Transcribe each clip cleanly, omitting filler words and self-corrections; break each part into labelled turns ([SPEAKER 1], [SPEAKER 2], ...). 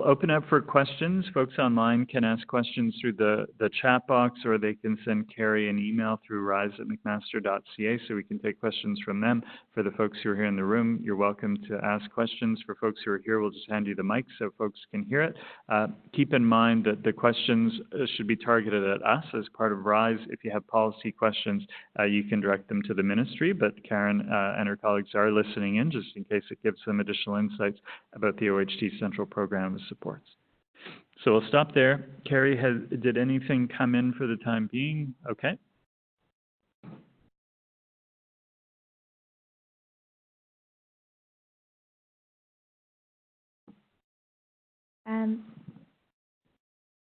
[SPEAKER 1] we'll open up for questions. Folks online can ask questions through the chat box, or they can send Carrie an email through rise@mcmaster.ca so we can take questions from them. For the folks who are here in the room, you're welcome to ask questions. For folks who are here, we'll just hand you the mic so folks can hear it. Keep in mind that the questions should be targeted at us as part of RISE. If you have policy questions, you can direct them to the ministry, but Karen and her colleagues are listening in just in case it gives them additional insights about the OHT Central Program of Supports. So we'll stop there. Carrie, did anything come in for the time being? Okay.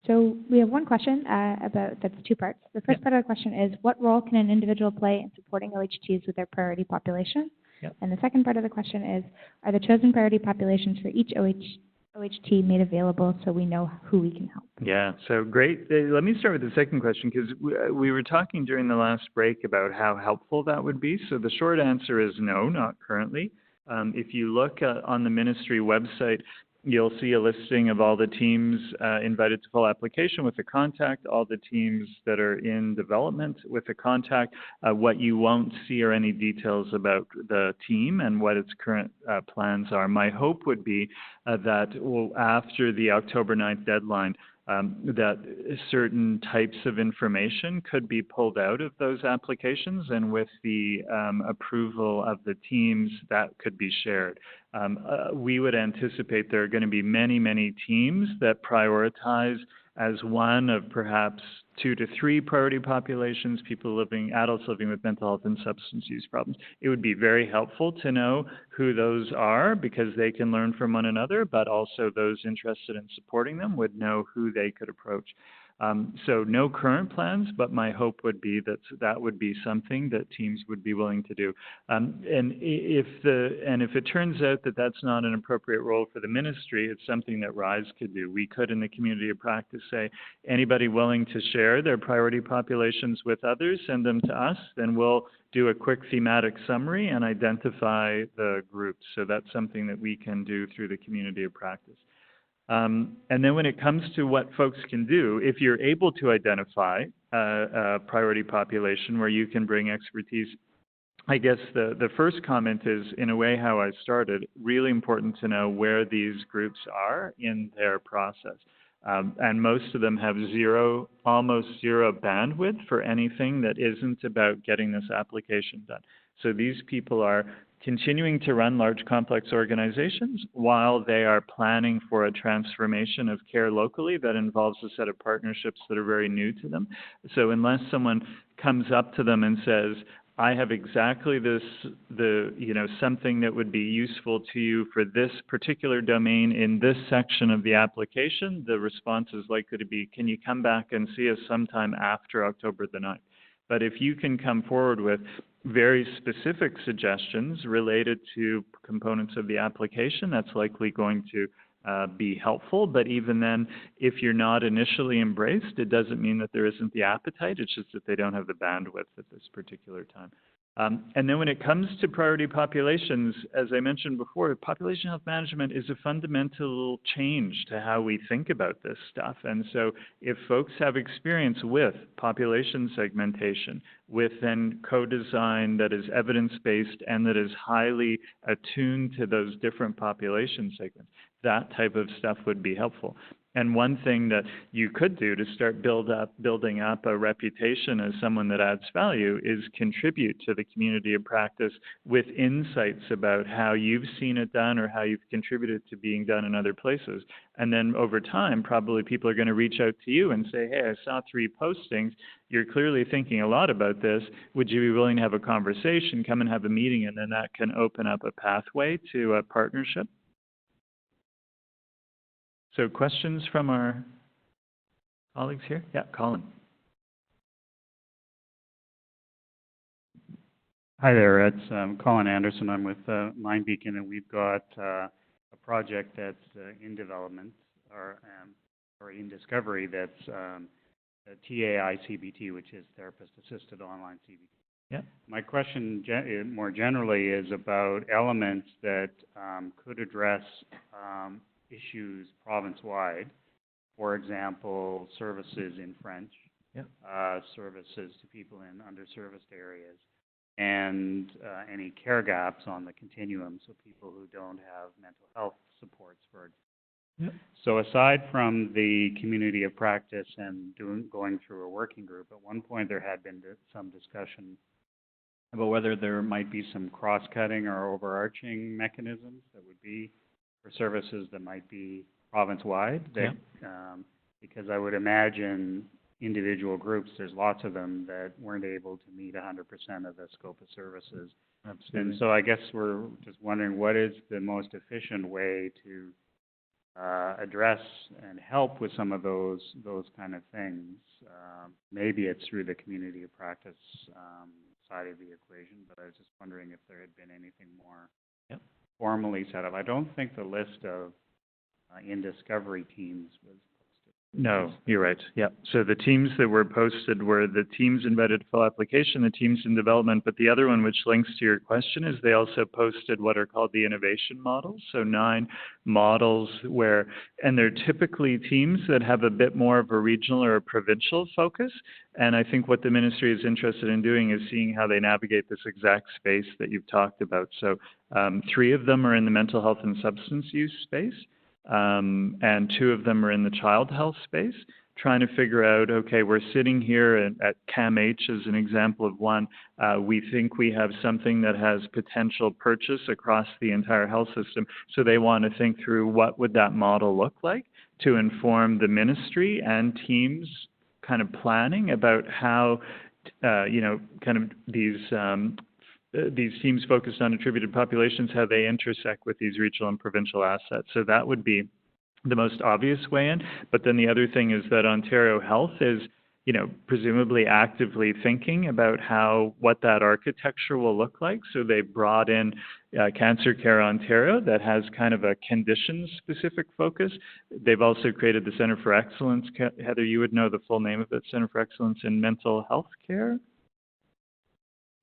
[SPEAKER 2] So we have one question that's two parts. The first part of the question is, what role can an individual play in supporting OHTs with their priority population? And the second part of the question is, are the chosen priority populations for each OHT made available so we know who we can help?
[SPEAKER 1] Yeah, so great. Let me start with the second question, because we were talking during the last break about how helpful that would be. So the short answer is no, not currently. If you look on the ministry website, you'll see a listing of all the teams invited to full application with a contact, all the teams that are in development with a contact. What you won't see are any details about the team and what its current plans are. My hope would be that after the October 9th deadline, that certain types of information could be pulled out of those applications, and with the approval of the teams, that could be shared. We would anticipate there are going to be many, many teams that prioritize as one of perhaps 2 to 3 priority populations, adults living with mental health and substance use problems. It would be very helpful to know who those are, because they can learn from one another, but also those interested in supporting them would know who they could approach. So no current plans, but my hope would be that that would be something that teams would be willing to do. And if it turns out that that's not an appropriate role for the ministry, it's something that RISE could do. We could, in the community of practice, say anybody willing to share their priority populations with others, send them to us, then we'll do a quick thematic summary and identify the groups. So that's something that we can do through the community of practice. And then when it comes to what folks can do, if you're able to identify a priority population where you can bring expertise, I guess the first comment is, in a way, how I started, really important to know where these groups are in their process. And most of them have almost zero bandwidth for anything that isn't about getting this application done. So these people are continuing to run large complex organizations while they are planning for a transformation of care locally that involves a set of partnerships that are very new to them. So unless someone comes up to them and says, I have exactly something that would be useful to you for this particular domain in this section of the application, the response is likely to be, can you come back and see us sometime after October the 9th? But if you can come forward with very specific suggestions related to components of the application, that's likely going to be helpful. But even then, if you're not initially embraced, it doesn't mean that there isn't the appetite. It's just that they don't have the bandwidth at this particular time. And then when it comes to priority populations, as I mentioned before, population health management is a fundamental change to how we think about this stuff. And so if folks have experience with population segmentation, with then co-design that is evidence-based and that is highly attuned to those different population segments, that type of stuff would be helpful. And one thing that you could do to start building up a reputation as someone that adds value is contribute to the community of practice with insights about how you've seen it done or how you've contributed to being done in other places. And then over time, probably people are going to reach out to you and say, hey, I saw 3 postings. You're clearly thinking a lot about this. Would you be willing to have a conversation, come and have a meeting, and then that can open up a pathway to a partnership? So questions from our colleagues here? Yeah, Colin.
[SPEAKER 3] Hi there, it's Colin Anderson. I'm with MindBeacon, and we've got a project that's in development or in discovery that's TAI-CBT, which is Therapist-Assisted Online CBT.
[SPEAKER 1] Yeah.
[SPEAKER 3] My question more generally is about elements that could address issues province-wide. For example, services in French, services to people in underserviced areas, and any care gaps on the continuum, so people who don't have mental health supports, for example.
[SPEAKER 1] Yep.
[SPEAKER 3] So aside from the community of practice and going through a working group, at one point there had been some discussion about whether there might be some cross-cutting or overarching mechanisms that would be for services that might be province-wide. Because I would imagine individual groups, there's lots of them that weren't able to meet 100% of the scope of services.
[SPEAKER 1] Absolutely.
[SPEAKER 3] And so I guess we're just wondering, what is the most efficient way to address and help with some of those kind of things? Maybe it's through the community of practice side of the equation, but I was just wondering if there had been anything more formally set up. I don't think the list of in-discovery teams was posted.
[SPEAKER 1] No, you're right. Yeah. So the teams that were posted were the teams invited to fill application, the teams in development, but the other one, which links to your question, is they also posted what are called the innovation models. So 9 models and they're typically teams that have a bit more of a regional or a provincial focus. And I think what the ministry is interested in doing is seeing how they navigate this exact space that you've talked about. So 3 of them are in the mental health and substance use space. And 2 of them are in the child health space, trying to figure out, okay, we're sitting here at CAMH as an example of one. We think we have something that has potential purchase across the entire health system. So they want to think through what would that model look like to inform the ministry and teams kind of planning about how, kind of these teams focused on attributed populations, how they intersect with these regional and provincial assets. So that would be the most obvious way in. But then the other thing is that Ontario Health is, presumably actively thinking about what that architecture will look like. So they brought in Cancer Care Ontario that has kind of a condition-specific focus. They've also created the Centre for Excellence. Heather, you would know the full name of it, Centre for Excellence in Mental Health Care.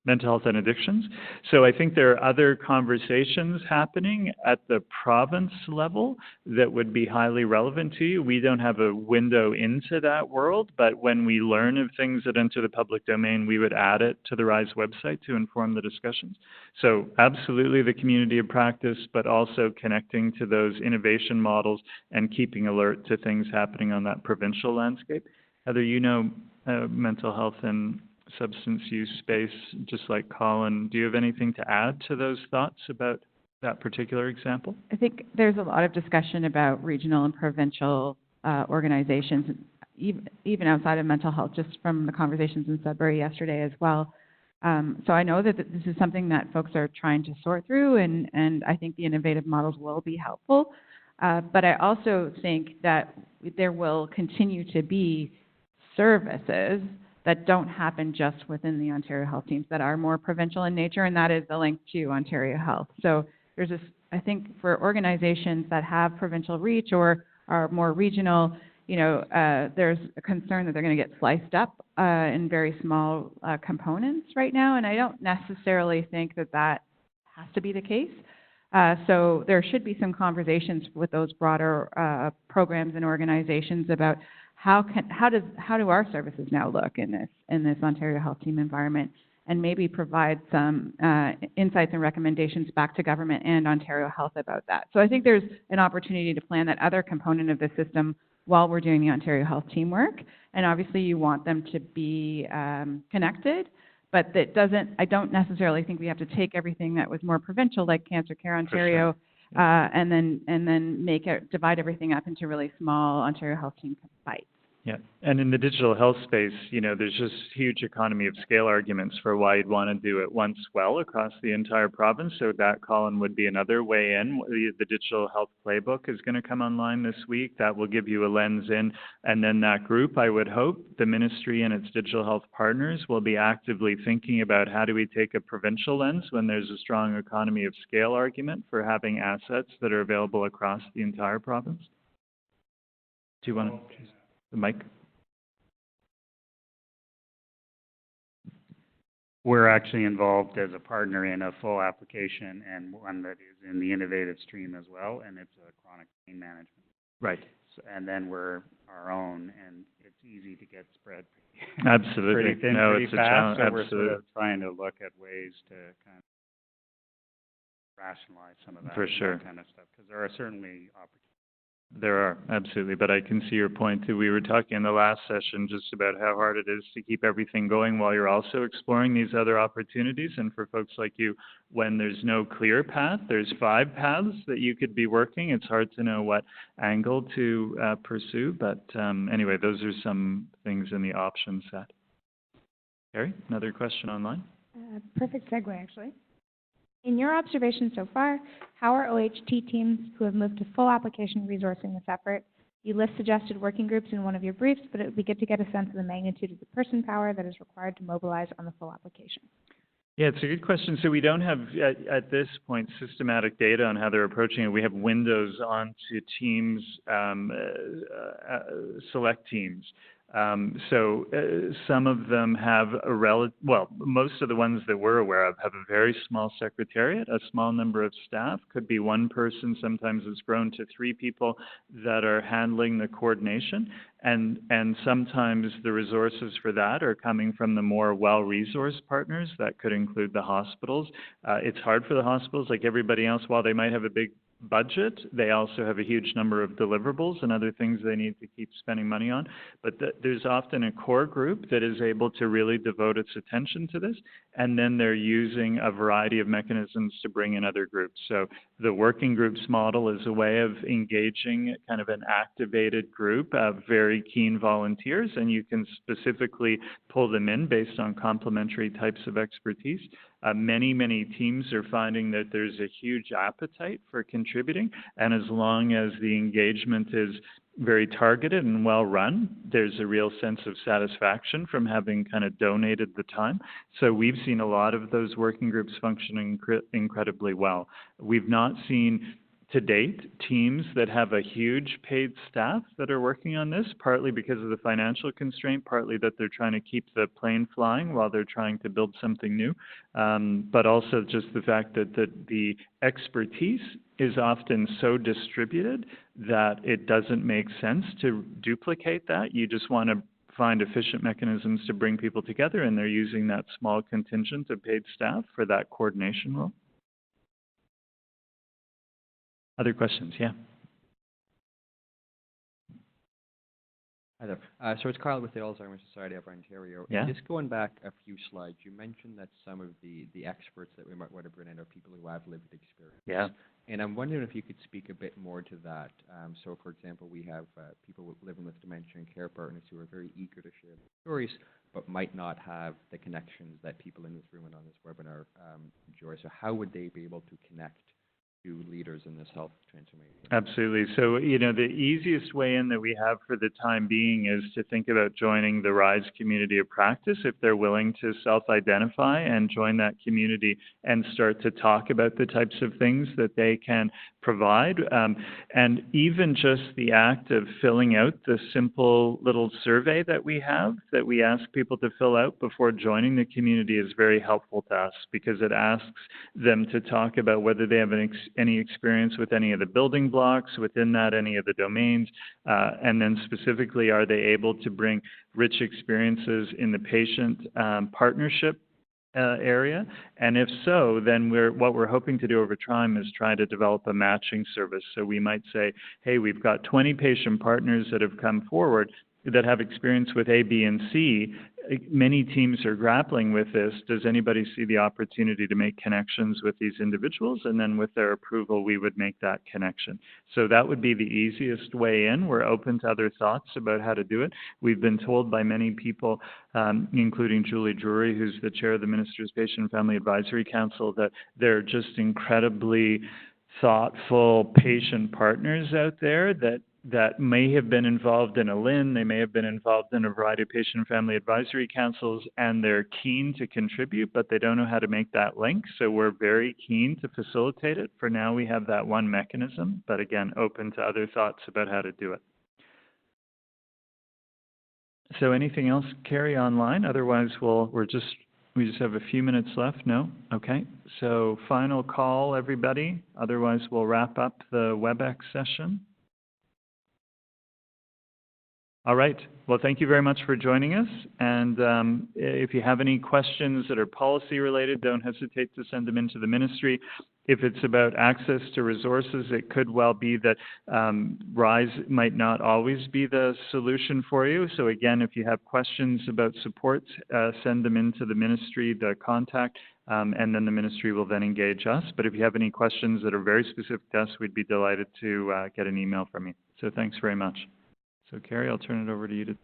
[SPEAKER 1] Mental health and addictions. So I think there are other conversations happening at the province level that would be highly relevant to you. We don't have a window into that world, but when we learn of things that enter the public domain, we would add it to the RISE website to inform the discussions. So absolutely the community of practice, but also connecting to those innovation models and keeping alert to things happening on that provincial landscape. Heather, mental health and substance use space, just like Colin. Do you have anything to add to those thoughts about that particular example?
[SPEAKER 4] I think there's a lot of discussion about regional and provincial organizations, even outside of mental health, just from the conversations in Sudbury yesterday as well. So I know that this is something that folks are trying to sort through, and I think the innovative models will be helpful. But I also think that there will continue to be services that don't happen just within the Ontario Health teams, that are more provincial in nature, and that is the link to Ontario Health. So there's this, I think, for organizations that have provincial reach or are more regional, there's a concern that they're going to get sliced up in very small components right now, and I don't necessarily think that has to be the case. So there should be some conversations with those broader programs and organizations about how do our services now look in this Ontario Health Team environment, and maybe provide some insights and recommendations back to government and Ontario Health about that. So I think there's an opportunity to plan that other component of the system while we're doing the Ontario Health Team work. And obviously you want them to be connected, but I don't necessarily think we have to take everything that was more provincial, like Cancer Care Ontario, and then divide everything up into really small Ontario Health Team bites.
[SPEAKER 1] Yeah, and in the digital health space, there's just huge economy of scale arguments for why you'd want to do it once well across the entire province. So that, Colin, would be another way in. The digital health playbook is going to come online this week. That will give you a lens in. And then that group, I would hope, the ministry and its digital health partners will be actively thinking about how do we take a provincial lens when there's a strong economy of scale argument for having assets that are available across the entire province. Do you want to choose the mic?
[SPEAKER 3] we're actually involved as a partner in a full application and one that is in the innovative stream as well, and it's a chronic pain management.
[SPEAKER 1] Right.
[SPEAKER 3] So, and then we're our own, and it's easy to get spread
[SPEAKER 1] Absolutely.
[SPEAKER 3] pretty thin,
[SPEAKER 1] No,
[SPEAKER 3] pretty
[SPEAKER 1] it's a
[SPEAKER 3] fast.
[SPEAKER 1] challenge.
[SPEAKER 3] So we're
[SPEAKER 1] Absolutely.
[SPEAKER 3] sort of trying to look at ways to kind of rationalize some of that,
[SPEAKER 1] For sure.
[SPEAKER 3] that kind of stuff, because there are certainly opportunities.
[SPEAKER 1] There are, absolutely, but I can see your point too. We were talking in the last session just about how hard it is to keep everything going while you're also exploring these other opportunities. And for folks like you, when there's no clear path, there's 5 paths that you could be working. It's hard to know what angle to pursue, but anyway, those are some things in the option set. Carrie, another question online?
[SPEAKER 2] Perfect segue, actually. In your observations so far, how are OHT teams who have moved to full application resourcing this effort? You list suggested working groups in one of your briefs, but it would be good to get a sense of the magnitude of the person power that is required to mobilize on the full application.
[SPEAKER 1] Yeah, it's a good question. So we don't have, at this point, systematic data on how they're approaching it. We have windows onto teams, select teams. Some of them have most of the ones that we're aware of have a very small secretariat, a small number of staff, could be 1 person, sometimes it's grown to 3 people that are handling the coordination. And sometimes the resources for that are coming from the more well-resourced partners. That could include the hospitals. It's hard for the hospitals, like everybody else, while they might have a big budget, they also have a huge number of deliverables and other things they need to keep spending money on. But there's often a core group that is able to really devote its attention to this, and then they're using a variety of mechanisms to bring in other groups. So the working groups model is a way of engaging kind of an activated group of very keen volunteers, and you can specifically pull them in based on complementary types of expertise. Many teams are finding that there's a huge appetite for contributing, and as long as the engagement is very targeted and well run, there's a real sense of satisfaction from having kind of donated the time. So we've seen a lot of those working groups functioning incredibly well. We've not seen to date teams that have a huge paid staff that are working on this, partly because of the financial constraint, partly that they're trying to keep the plane flying while they're trying to build something new, but also just the fact that the expertise is often so distributed that it doesn't make sense to duplicate that. You just want to find efficient mechanisms to bring people together, and they're using that small contingent of paid staff for that coordination role. Other questions? Yeah.
[SPEAKER 5] Hi there. So it's Carl with the Alzheimer's Society of Ontario.
[SPEAKER 1] Yeah.
[SPEAKER 5] Just going back a few slides, you mentioned that some of the experts that we might want to bring in are people who have lived experience.
[SPEAKER 1] Yeah.
[SPEAKER 5] And I'm wondering if you could speak a bit more to that. So, for example, we have people living with dementia and care partners who are very eager to share their stories, but might not have the connections that people in this room and on this webinar enjoy. So how would they be able to connect to leaders in this health transformation?
[SPEAKER 1] Absolutely. So, the easiest way in that we have for the time being is to think about joining the RISE community of practice if they're willing to self-identify and join that community and start to talk about the types of things that they can provide. And even just the act of filling out the simple little survey that we have, that we ask people to fill out before joining the community, is very helpful to us, because it asks them to talk about whether they have any experience with any of the building blocks within that, any of the domains, and then specifically, are they able to bring rich experiences in the patient partnership area? And if so, then what we're hoping to do over time is try to develop a matching service. So we might say, hey, we've got 20 patient partners that have come forward that have experience with A, B, and C. Many teams are grappling with this. Does anybody see the opportunity to make connections with these individuals? And then with their approval, we would make that connection. So that would be the easiest way in. We're open to other thoughts about how to do it. We've been told by many people, including Julie Drury, who's the chair of the Minister's Patient and Family Advisory Council, that they're just incredibly thoughtful patient partners out there that may have been involved in a LIN, they may have been involved in a variety of patient and family advisory councils, and they're keen to contribute, but they don't know how to make that link. So we're very keen to facilitate it. For now, we have that one mechanism, but again, open to other thoughts about how to do it. So anything else, Carrie, online? Otherwise, we're just We just have a few minutes left, no? Okay, so final call, everybody. Otherwise, we'll wrap up the WebEx session. All right. Well, thank you very much for joining us. And if you have any questions that are policy related, don't hesitate to send them into the ministry. If it's about access to resources, it could well be that RISE might not always be the solution for you. So again, if you have questions about support, send them into the ministry, the contact, and then the ministry will then engage us. But if you have any questions that are very specific to us, we'd be delighted to get an email from you. So thanks very much. So Carrie, I'll turn it over to you to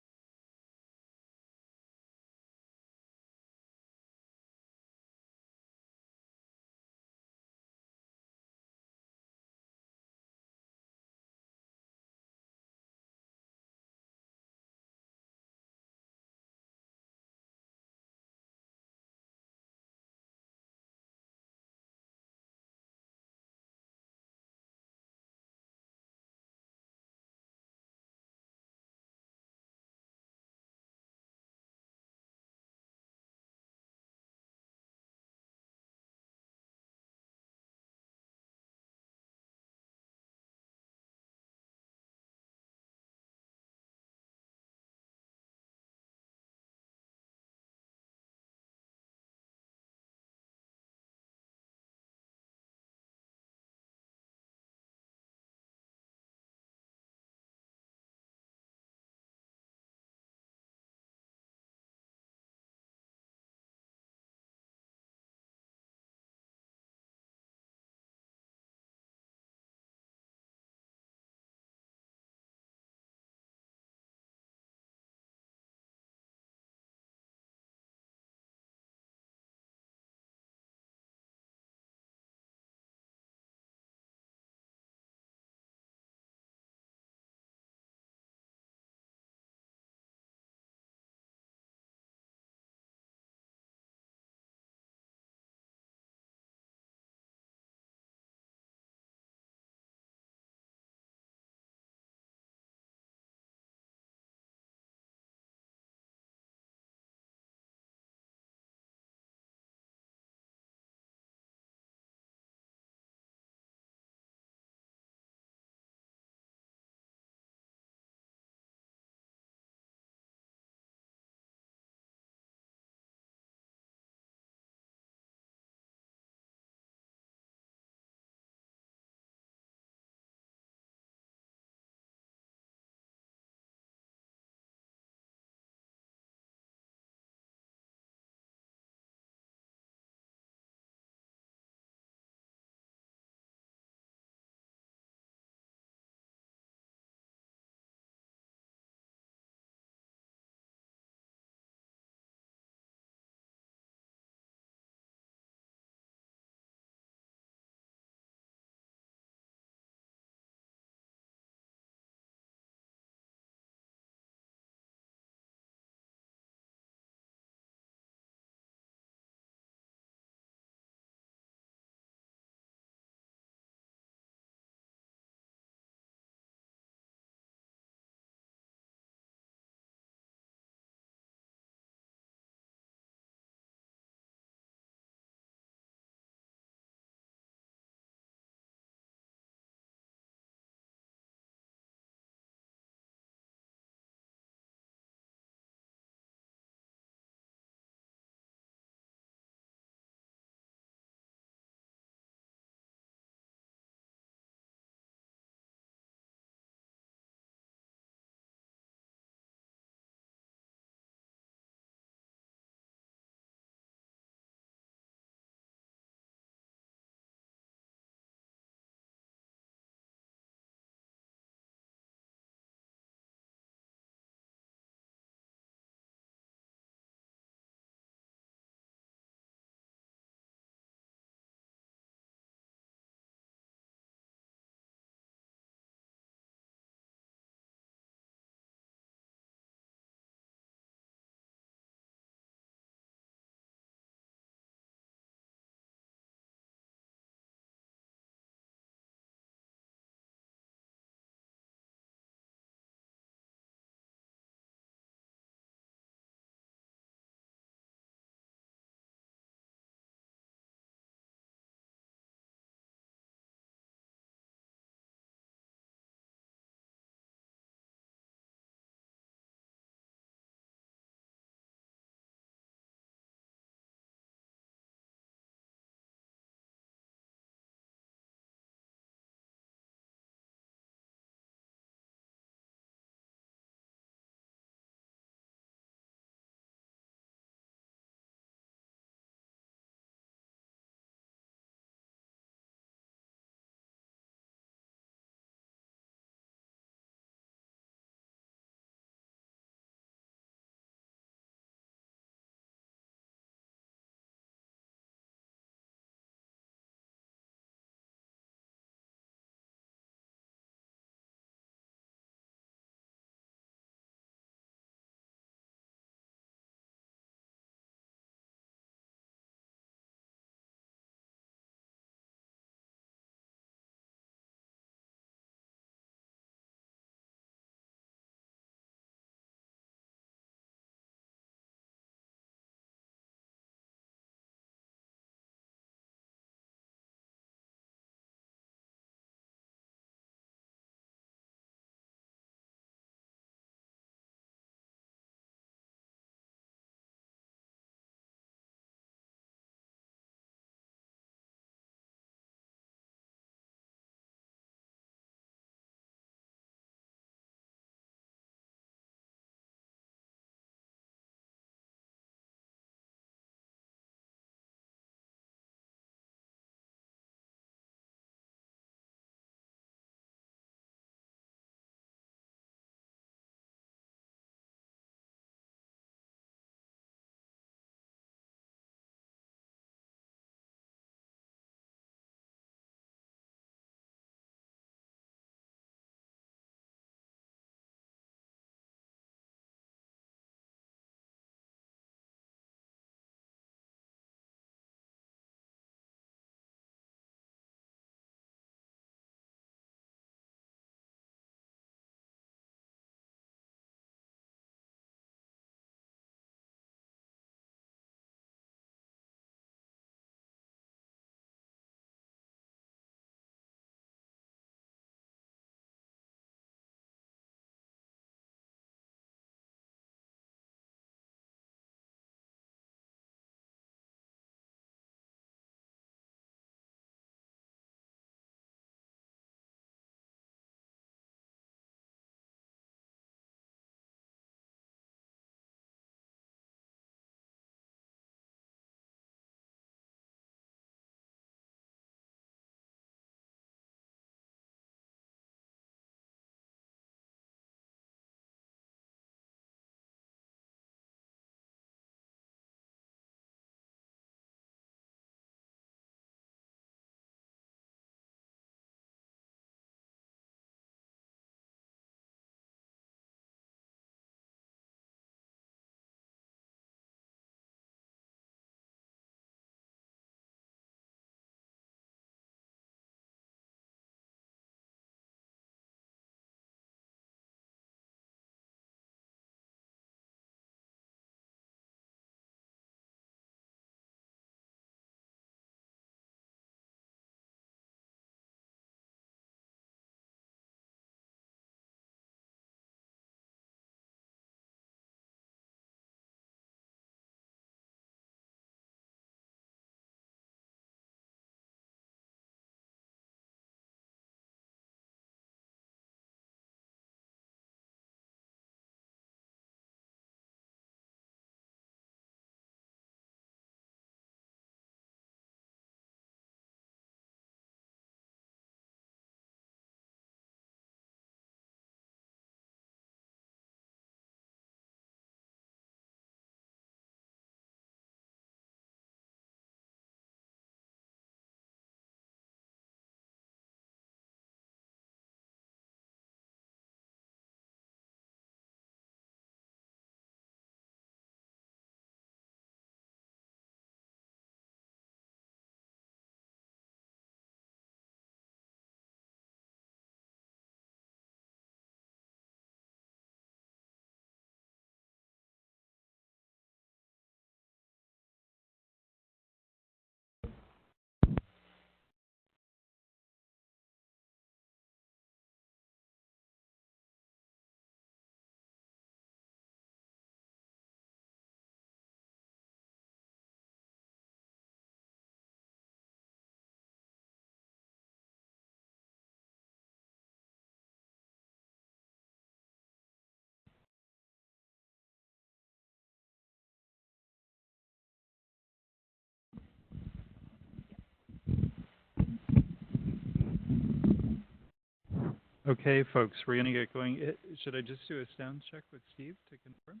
[SPEAKER 1] Okay, folks, we're going to get going. Should I just do a sound check with Steve to confirm?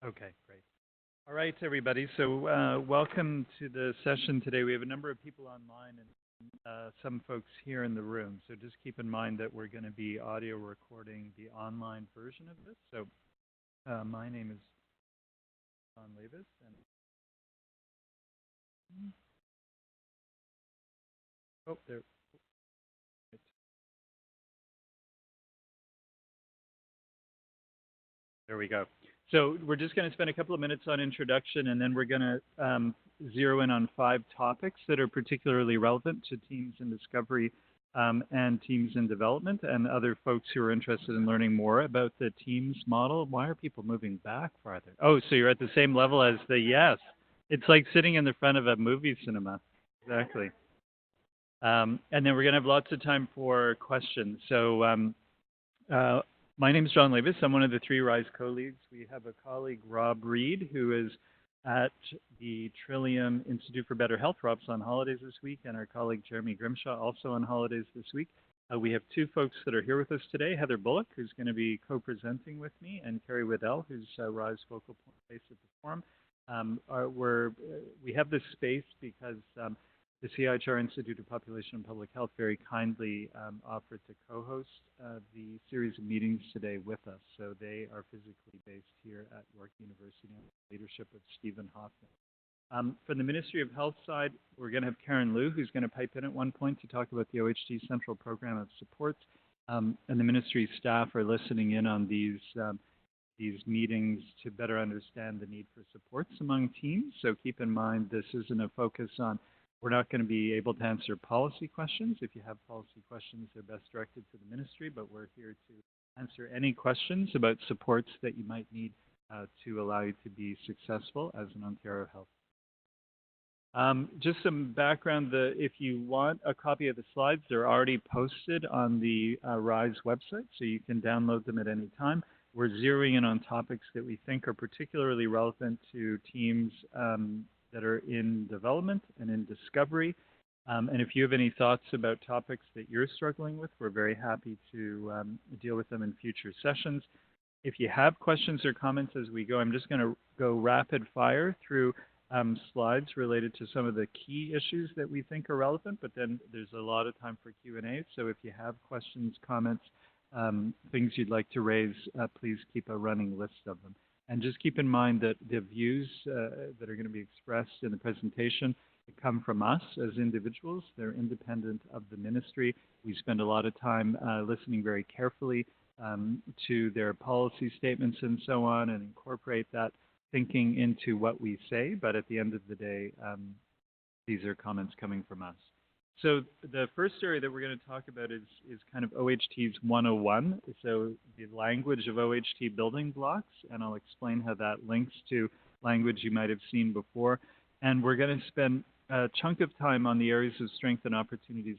[SPEAKER 1] Okay, great. All right, everybody. So welcome to the session today. We have a number of people online and some folks here in the room. So just keep in mind that we're going to be audio recording the online version of this. So my name is John Levis. And oh, there. There we go. So we're just going to spend a couple of minutes on introduction, and then we're going to zero in on 5 topics that are particularly relevant to teams in discovery and teams in development and other folks who are interested in learning more about the teams model. Why are people moving back farther? Oh, so you're at the same level as the yes. It's like sitting in the front of a movie cinema. Exactly. And then we're going to have lots of time for questions. So my name is John Levis. I'm one of the 3 RISE co-leads. We have a colleague, Rob Reed, who is at the Trillium Institute for Better Health. Rob's on holidays this week, and our colleague, Jeremy Grimshaw, also on holidays this week. We have 2 folks that are here with us today, Heather Bullock, who's going to be co-presenting with me, and Carrie Waddell, who's RISE focal point based at the forum. We have this space because the CIHR Institute of Population and Public Health very kindly offered to co-host the series of meetings today with us. So they are physically based here at York University under the leadership of Stephen Hoffman. From the Ministry of Health side, we're going to have Karen Liu, who's going to pipe in at one point to talk about the OHT Central Program of Supports. And the ministry staff are listening in on these meetings to better understand the need for supports among teams. So keep in mind this isn't a focus on. We're not going to be able to answer policy questions. If you have policy questions, they're best directed to the ministry, but we're here to answer any questions about supports that you might need to allow you to be successful as an Ontario Health. Just some background, if you want a copy of the slides, they're already posted on the RISE website, so you can download them at any time. We're zeroing in on topics that we think are particularly relevant to teams that are in development and in discovery. And if you have any thoughts about topics that you're struggling with, we're very happy to deal with them in future sessions. If you have questions or comments as we go, I'm just going to go rapid fire through slides related to some of the key issues that we think are relevant, but then there's a lot of time for Q&A. So if you have questions, comments, things you'd like to raise, please keep a running list of them. And just keep in mind that the views that are going to be expressed in the presentation come from us as individuals. They're independent of the ministry. We spend a lot of time listening very carefully to their policy statements and so on, and incorporate that thinking into what we say. But at the end of the day, these are comments coming from us. So the first area that we're going to talk about is kind of OHT's 101, so the language of OHT building blocks, and I'll explain how that links to language you might have seen before. And we're going to spend a chunk of time on the areas of strength and opportunities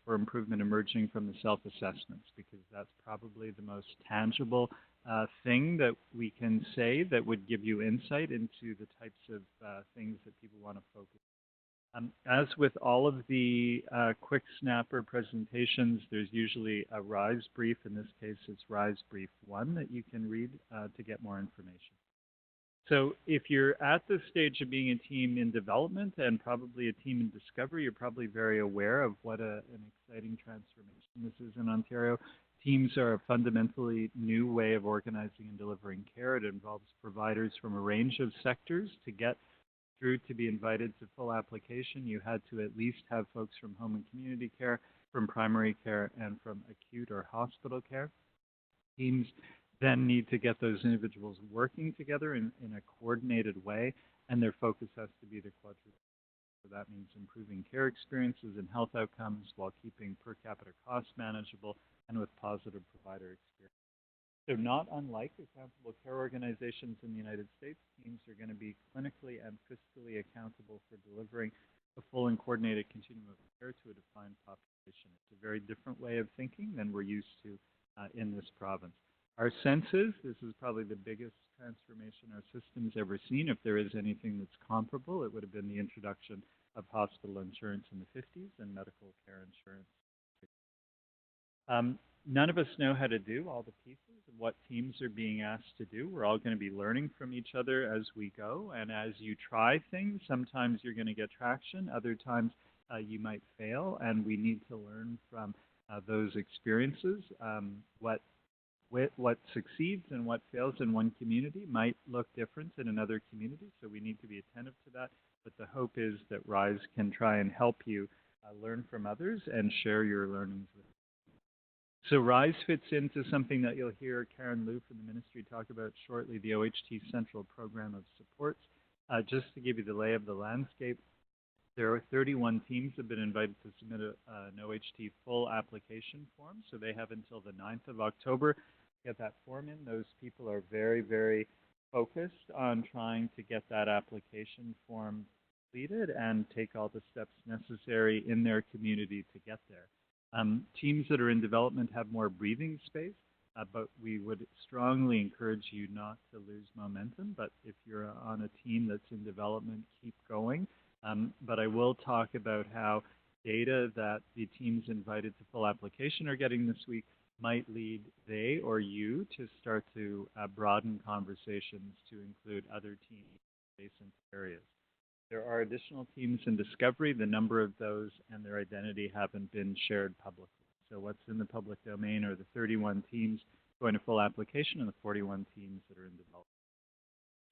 [SPEAKER 1] for improvement emerging from the self-assessments, because that's probably the most tangible thing that we can say that would give you insight into the types of things that people want to focus on. As with all of the quick snapper presentations, there's usually a RISE brief. In this case, it's RISE brief 1 that you can read to get more information. So if you're at the stage of being a team in development and probably a team in discovery, you're probably very aware of what an exciting transformation this is in Ontario. Teams are a fundamentally new way of organizing and delivering care. It involves providers from a range of sectors. To get through to be invited to full application, you had to at least have folks from home and community care, from primary care, and from acute or hospital care. Teams then need to get those individuals working together in a coordinated way, and their focus has to be the quadruple. So that means improving care experiences and health outcomes while keeping per capita costs manageable and with positive provider experience. So not unlike accountable care organizations in the United States, teams are going to be clinically and fiscally accountable for delivering a full and coordinated continuum of care to a defined population. It's a very different way of thinking than we're used to in this province. Our sense is this is probably the biggest transformation our system's ever seen. If there is anything that's comparable, it would have been the introduction of hospital insurance in the 50s and medical care insurance. None of us know how to do all the pieces and what teams are being asked to do. We're all going to be learning from each other as we go. And as you try things, sometimes you're going to get traction. Other times you might fail. And we need to learn from those experiences. What succeeds and what fails in one community might look different in another community. So we need to be attentive to that. But the hope is that RISE can try and help you learn from others and share your learnings with them. So RISE fits into something that you'll hear Karen Liu from the ministry talk about shortly, the OHT Central Program of Supports. Just to give you the lay of the landscape, there are 31 teams that have been invited to submit an OHT full application form. So they have until the 9th of October to get that form in. Those people are very, very focused on trying to get that application form completed and take all the steps necessary in their community to get there. Teams that are in development have more breathing space, but we would strongly encourage you not to lose momentum. But if you're on a team that's in development, keep going. But I will talk about how data that the teams invited to full application are getting this week might lead they or you to start to broaden conversations to include other teams in adjacent areas. There are additional teams in discovery. The number of those and their identity haven't been shared publicly. So what's in the public domain are the 31 teams going to full application and the 41 teams that are in development.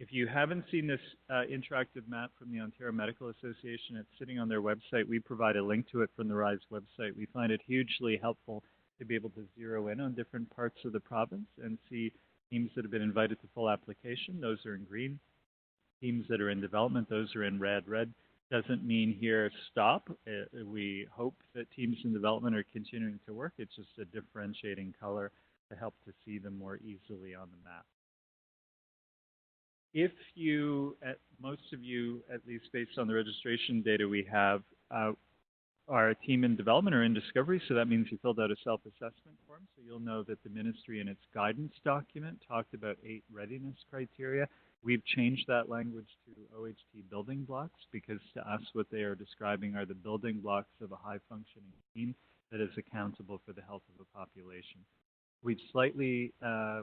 [SPEAKER 1] If you haven't seen this interactive map from the Ontario Medical Association, it's sitting on their website. We provide a link to it from the RISE website. We find it hugely helpful to be able to zero in on different parts of the province and see teams that have been invited to full application. Those are in green. Teams that are in development, those are in red. Red doesn't mean here stop. We hope that teams in development are continuing to work. It's just a differentiating color to help to see them more easily on the map. If you, most of you, at least based on the registration data we have, are a team in development or in discovery, so that means you filled out a self-assessment form, so you'll know that the ministry in its guidance document talked about 8 readiness criteria. We've changed that language to OHT building blocks because to us what they are describing are the building blocks of a high-functioning team that is accountable for the health of the population. We've slightly,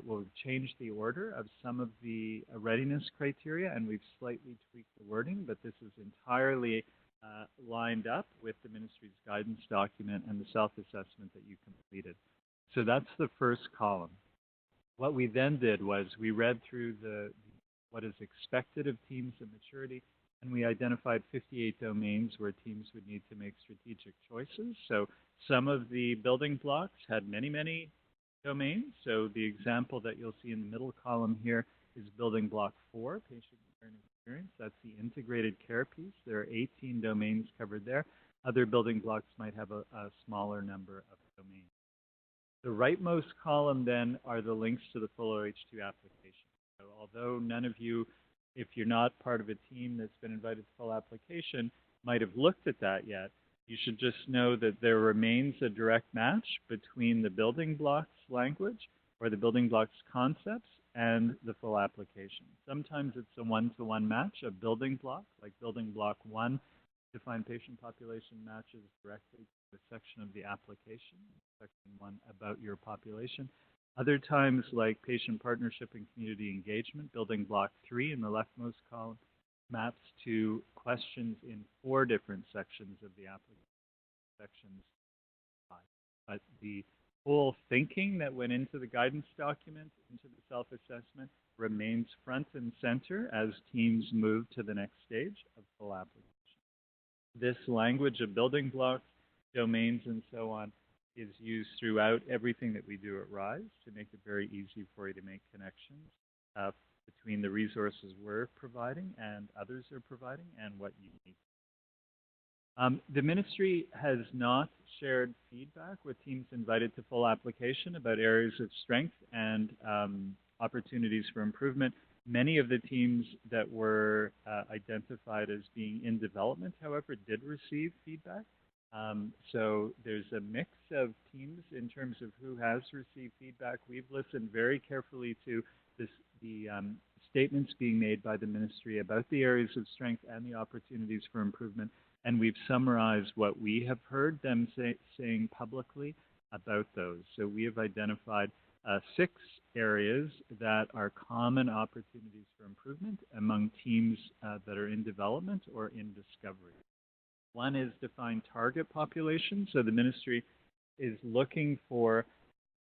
[SPEAKER 1] we've changed the order of some of the readiness criteria and we've slightly tweaked the wording, but this is entirely lined up with the ministry's guidance document and the self-assessment that you completed. So that's the first column. What we then did was we read through what is expected of teams at maturity, and we identified 58 domains where teams would need to make strategic choices. So some of the building blocks had many, many domains. So the example that you'll see in the middle column here is building block 4, patient care and experience. That's the integrated care piece. There are 18 domains covered there. Other building blocks might have a smaller number of domains. The rightmost column then are the links to the full OH2 application. So although none of you, if you're not part of a team that's been invited to full application, might have looked at that yet, you should just know that there remains a direct match between the building blocks language or the building blocks concepts and the full application. Sometimes it's a one-to-one match of building blocks, like building block 1, defined patient population matches directly to the section of the application, section 1 about your population. Other times, like patient partnership and community engagement, building block 3 in the leftmost column maps to questions in 4 different sections of the application, sections 5. But the whole thinking that went into the guidance document, into the self-assessment, remains front and center as teams move to the next stage of full application. This language of building blocks, domains, and so on is used throughout everything that we do at RISE to make it very easy for you to make connections between the resources we're providing and others are providing and what you need. The ministry has not shared feedback with teams invited to full application about areas of strength and opportunities for improvement. Many of the teams that were identified as being in development, however, did receive feedback. So there's a mix of teams in terms of who has received feedback. We've listened very carefully to the statements being made by the ministry about the areas of strength and the opportunities for improvement. And we've summarized what we have heard them saying publicly about those. So we have identified 6 areas that are common opportunities for improvement among teams that are in development or in discovery. One is define target population. So the ministry is looking for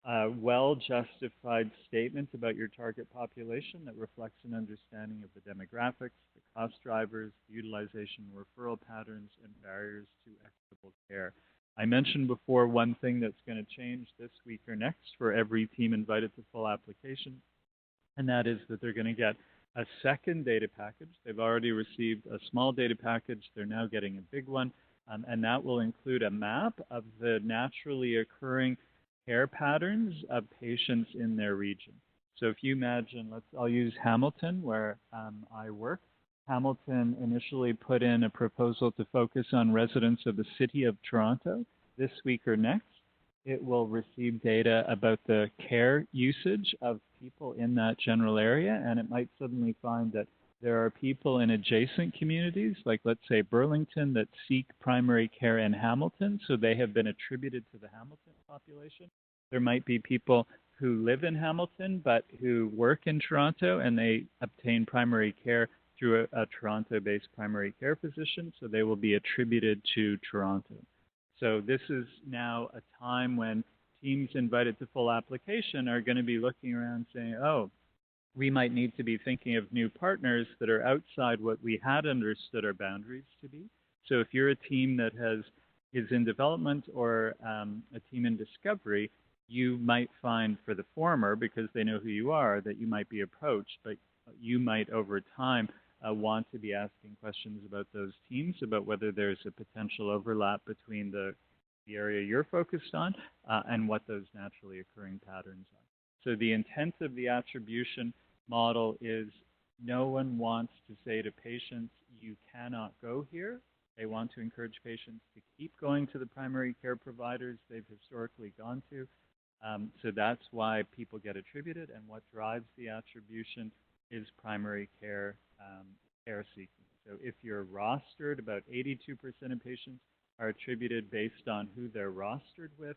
[SPEAKER 1] a well-justified statement about your target population that reflects an understanding of the demographics, the cost drivers, utilization, referral patterns, and barriers to equitable care. I mentioned before one thing that's going to change this week or next for every team invited to full application, and that is that they're going to get a second data package. They've already received a small data package. They're now getting a big one, and that will include a map of the naturally occurring care patterns of patients in their region. So if you imagine, I'll use Hamilton, where I work. Hamilton initially put in a proposal to focus on residents of the City of Toronto. This week or next, it will receive data about the care usage of people in that general area, and it might suddenly find that there are people in adjacent communities, like let's say Burlington, that seek primary care in Hamilton, so they have been attributed to the Hamilton population. There might be people who live in Hamilton but who work in Toronto, and they obtain primary care through a Toronto-based primary care physician, so they will be attributed to Toronto. So this is now a time when teams invited to full application are going to be looking around saying, oh, we might need to be thinking of new partners that are outside what we had understood our boundaries to be. So if you're a team that is in development or a team in discovery, you might find for the former, because they know who you are, that you might be approached, but you might over time want to be asking questions about those teams, about whether there's a potential overlap between the area you're focused on and what those naturally occurring patterns are. So the intent of the attribution model is no one wants to say to patients, you cannot go here. They want to encourage patients to keep going to the primary care providers they've historically gone to. So that's why people get attributed, and what drives the attribution is primary care care seeking. So if you're rostered, about 82% of patients are attributed based on who they're rostered with.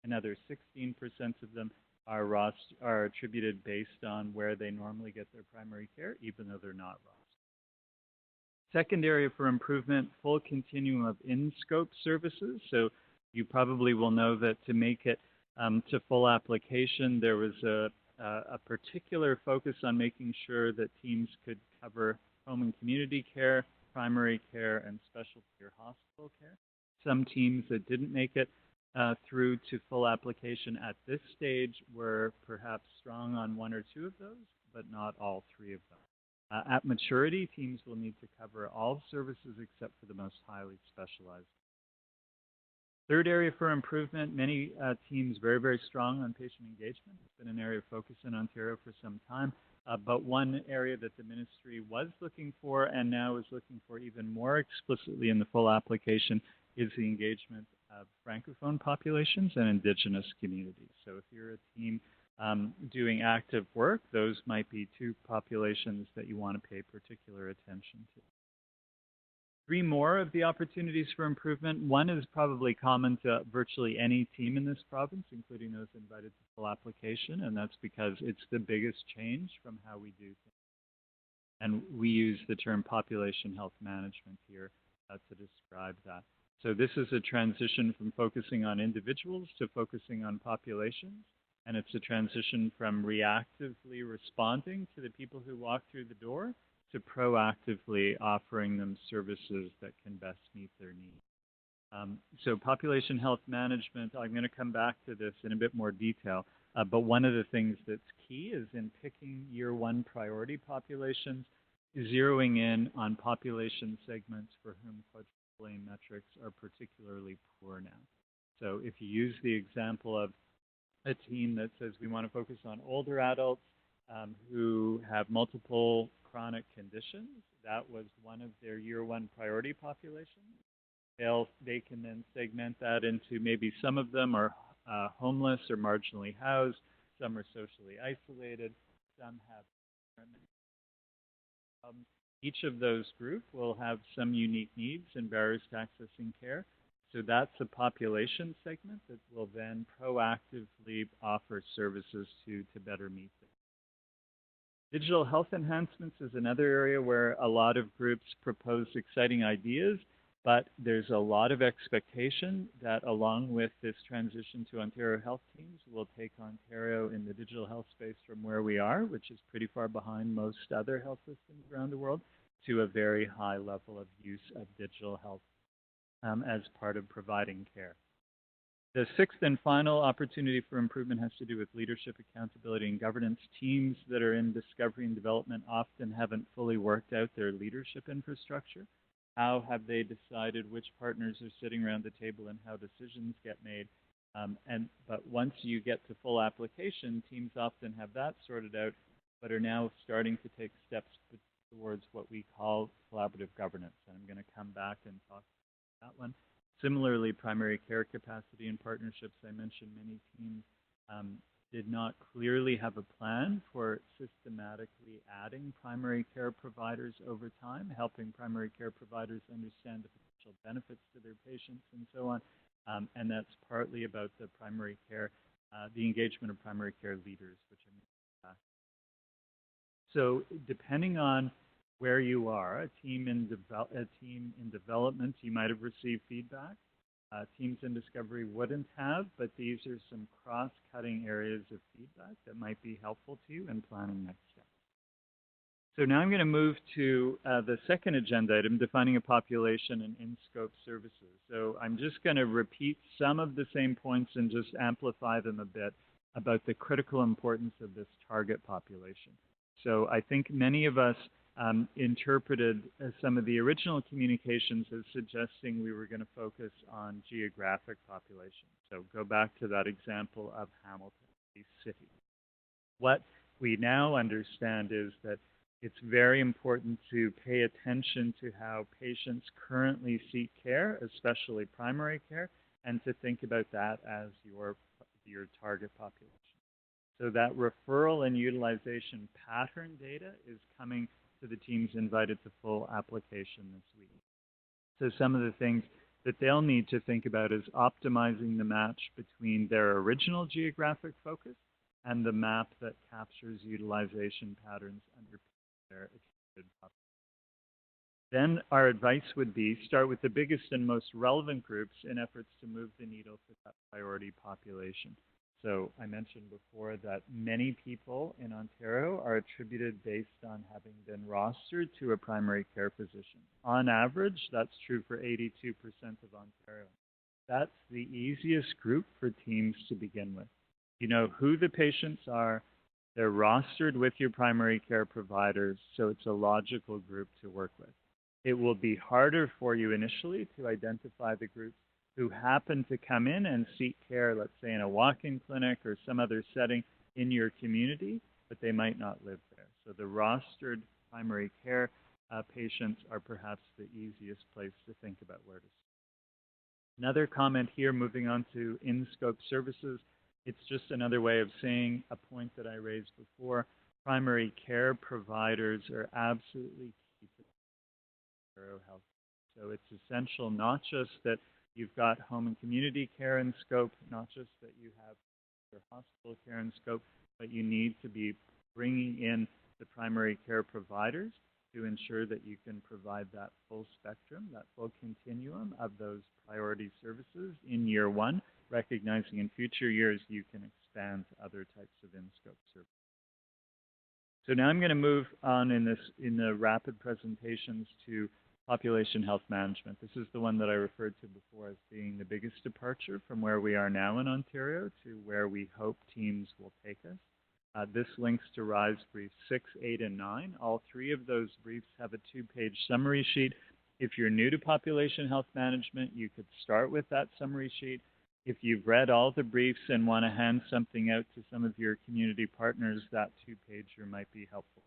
[SPEAKER 1] Another 16% of them are attributed based on where they normally get their primary care, even though they're not rostered. Second area for improvement, full continuum of in-scope services. So you probably will know that to make it to full application, there was a particular focus on making sure that teams could cover home and community care, primary care, and specialty or hospital care. Some teams that didn't make it through to full application at this stage were perhaps strong on 1 or 2 of those, but not all 3 of them. At maturity, teams will need to cover all services except for the most highly specialized. Third area for improvement, many teams very, very strong on patient engagement. It's been an area of focus in Ontario for some time, but one area that the ministry was looking for and now is looking for even more explicitly in the full application is the engagement of Francophone populations and Indigenous communities. So if you're a team doing active work, those might be 2 populations that you want to pay particular attention to. 3 more of the opportunities for improvement. One is probably common to virtually any team in this province, including those invited to full application, and that's because it's the biggest change from how we do things. And we use the term population health management here to describe that. So this is a transition from focusing on individuals to focusing on populations, and it's a transition from reactively responding to the people who walk through the door to proactively offering them services that can best meet their needs. So population health management, I'm going to come back to this in a bit more detail, but one of the things that's key is in picking year 1 priority populations, zeroing in on population segments for whom quadruple aim metrics are particularly poor now. So if you use the example of a team that says we want to focus on older adults who have multiple chronic conditions, that was one of their year 1 priority populations. They can then segment that into maybe some of them are homeless or marginally housed, some are socially isolated, some have each of those groups will have some unique needs and barriers to accessing care. So that's a population segment that will then proactively offer services to better meet them. Digital health enhancements is another area where a lot of groups propose exciting ideas, but there's a lot of expectation that along with this transition to Ontario Health Teams, we'll take Ontario in the digital health space from where we are, which is pretty far behind most other health systems around the world, to a very high level of use of digital health as part of providing care. The sixth and final opportunity for improvement has to do with leadership, accountability, and governance. Teams that are in discovery and development often haven't fully worked out their leadership infrastructure. How have they decided which partners are sitting around the table and how decisions get made? But once you get to full application, teams often have that sorted out, but are now starting to take steps towards what we call collaborative governance. And I'm going to come back and talk about that one. Similarly, primary care capacity and partnerships, I mentioned many teams did not clearly have a plan for systematically adding primary care providers over time, helping primary care providers understand the potential benefits to their patients and so on. And that's partly about the primary care, the engagement of primary care leaders, which I'm going to come back. So depending on where you are, a team in development, you might have received feedback. Teams in discovery wouldn't have, but these are some cross-cutting areas of feedback that might be helpful to you in planning next steps. So now I'm going to move to the second agenda item, defining a population and in-scope services. So I'm just going to repeat some of the same points and just amplify them a bit about the critical importance of this target population. So I think many of us interpreted some of the original communications as suggesting we were going to focus on geographic population. So go back to that example of Hamilton, a city. What we now understand is that it's very important to pay attention to how patients currently seek care, especially primary care, and to think about that as your target population. So that referral and utilization pattern data is coming to the teams invited to full application this week. So some of the things that they'll need to think about is optimizing the match between their original geographic focus and the map that captures utilization patterns under their extended population. Then our advice would be start with the biggest and most relevant groups in efforts to move the needle for that priority population. So I mentioned before that many people in Ontario are attributed based on having been rostered to a primary care physician. On average, that's true for 82% of Ontario. That's the easiest group for teams to begin with. You know who the patients are, they're rostered with your primary care providers, so it's a logical group to work with. It will be harder for you initially to identify the groups who happen to come in and seek care, let's say in a walk-in clinic or some other setting in your community, but they might not live there. So the rostered primary care patients are perhaps the easiest place to think about where to start. Another comment here, moving on to in-scope services. It's just another way of saying a point that I raised before. Primary care providers are absolutely key to Ontario health. So it's essential not just that you've got home and community care in scope, not just that you have your hospital care in scope, but you need to be bringing in the primary care providers to ensure that you can provide that full spectrum, that full continuum of those priority services in year one, recognizing in future years you can expand to other types of in-scope services. So now I'm going to move on in the rapid presentations to population health management. This is the one that I referred to before as being the biggest departure from where we are now in Ontario to where we hope teams will take us. This links to RISE Briefs 6, 8, and 9. All three of those briefs have a two-page summary sheet. If you're new to population health management, you could start with that summary sheet. If you've read all the briefs and want to hand something out to some of your community partners, that two-pager might be helpful.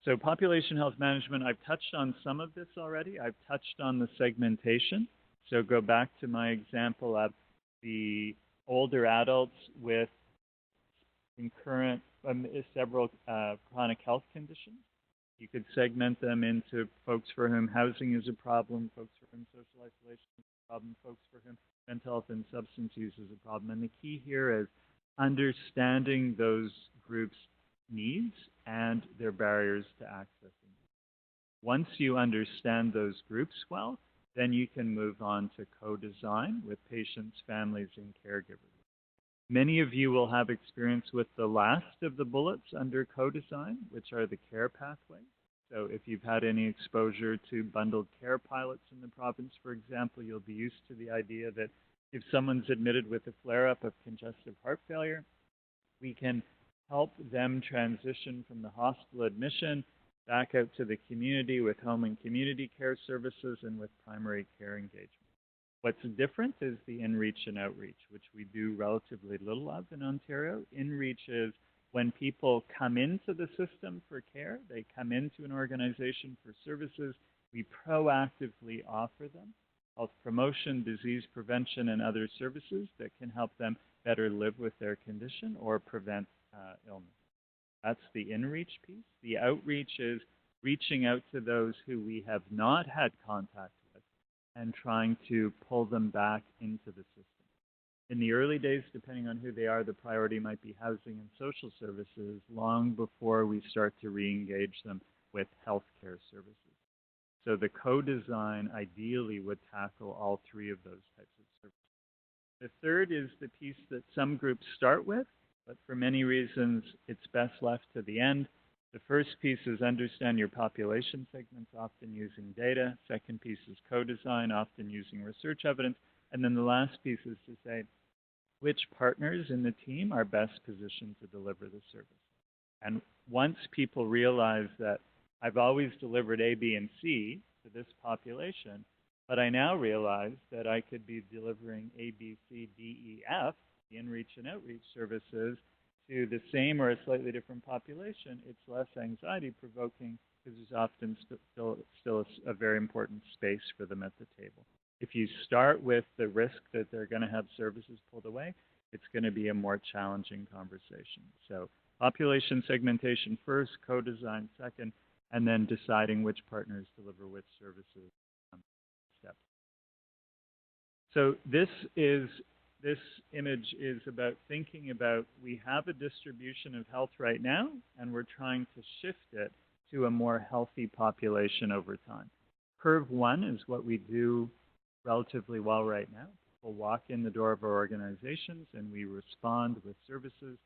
[SPEAKER 1] So population health management, I've touched on some of this already. I've touched on the segmentation. So go back to my example of the older adults with concurrent several chronic health conditions. You could segment them into folks for whom housing is a problem, folks for whom social isolation is a problem, folks for whom mental health and substance use is a problem. And the key here is understanding those groups' needs and their barriers to accessing. Once you understand those groups well, then you can move on to co-design with patients, families, and caregivers. Many of you will have experience with the last of the bullets under co-design, which are the care pathways. So if you've had any exposure to bundled care pilots in the province, for example, you'll be used to the idea that if someone's admitted with a flare-up of congestive heart failure, we can help them transition from the hospital admission back out to the community with home and community care services and with primary care engagement. What's different is the inreach and outreach, which we do relatively little of in Ontario. Inreach is when people come into the system for care, they come into an organization for services, we proactively offer them health promotion, disease prevention, and other services that can help them better live with their condition or prevent illness. That's the inreach piece. The outreach is reaching out to those who we have not had contact with and trying to pull them back into the system. In the early days, depending on who they are, the priority might be housing and social services long before we start to re-engage them with healthcare services. So the co-design ideally would tackle all three of those types of services. The third is the piece that some groups start with, but for many reasons, it's best left to the end. The first piece is understand your population segments, often using data. Second piece is co-design, often using research evidence. And then the last piece is to say which partners in the team are best positioned to deliver the service. And once people realize that I've always delivered A, B, and C to this population, but I now realize that I could be delivering A, B, C, D, E, F, the in-reach and outreach services, to the same or a slightly different population, it's less anxiety-provoking because there's often still a very important space for them at the table. If you start with the risk that they're going to have services pulled away, it's going to be a more challenging conversation. So population segmentation first, co-design second, and then deciding which partners deliver which services steps. So this image is about thinking about we have a distribution of health right now, and we're trying to shift it to a more healthy population over time. Curve one is what we do relatively well right now. People walk in the door of our organizations and we respond with services.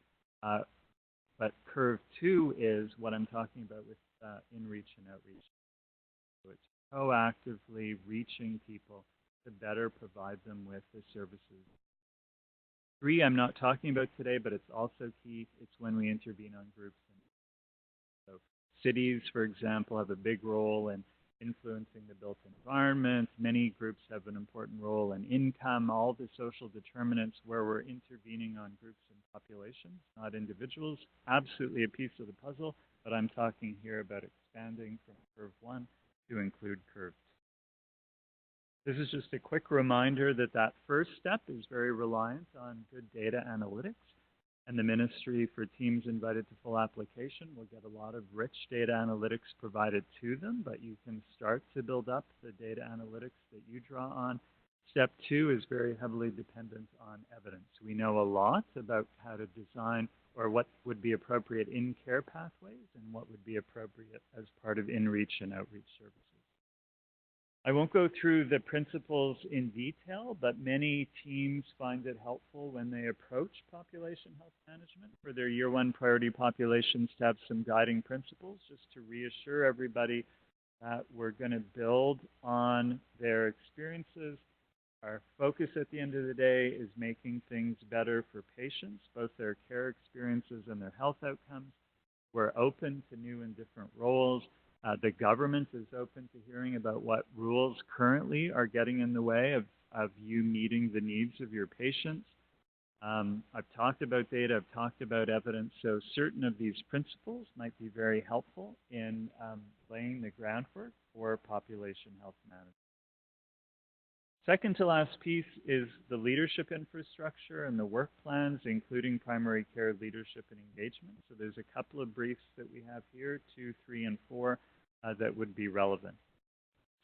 [SPEAKER 1] But curve two is what I'm talking about with in-reach and outreach. So it's proactively reaching people to better provide them with the services. Three, I'm not talking about today, but it's also key. It's when we intervene on groups. So cities, for example, have a big role in influencing the built environment. Many groups have an important role in income, all the social determinants where we're intervening on groups and populations, not individuals. Absolutely a piece of the puzzle, but I'm talking here about expanding from curve one to include curve two. This is just a quick reminder that that first step is very reliant on good data analytics. And the Ministry for teams invited to full application will get a lot of rich data analytics provided to them, but you can start to build up the data analytics that you draw on. Step two is very heavily dependent on evidence. We know a lot about how to design or what would be appropriate in care pathways and what would be appropriate as part of in-reach and outreach services. I won't go through the principles in detail, but many teams find it helpful when they approach population health management for their year one priority populations to have some guiding principles just to reassure everybody that we're going to build on their experiences. Our focus at the end of the day is making things better for patients, both their care experiences and their health outcomes. We're open to new and different roles. The government is open to hearing about what rules currently are getting in the way of you meeting the needs of your patients. I've talked about data, I've talked about evidence, so certain of these principles might be very helpful in laying the groundwork for population health management. Second to last piece is the leadership infrastructure and the work plans, including primary care leadership and engagement. So there's a couple of briefs that we have here, 2, 3, and 4, that would be relevant.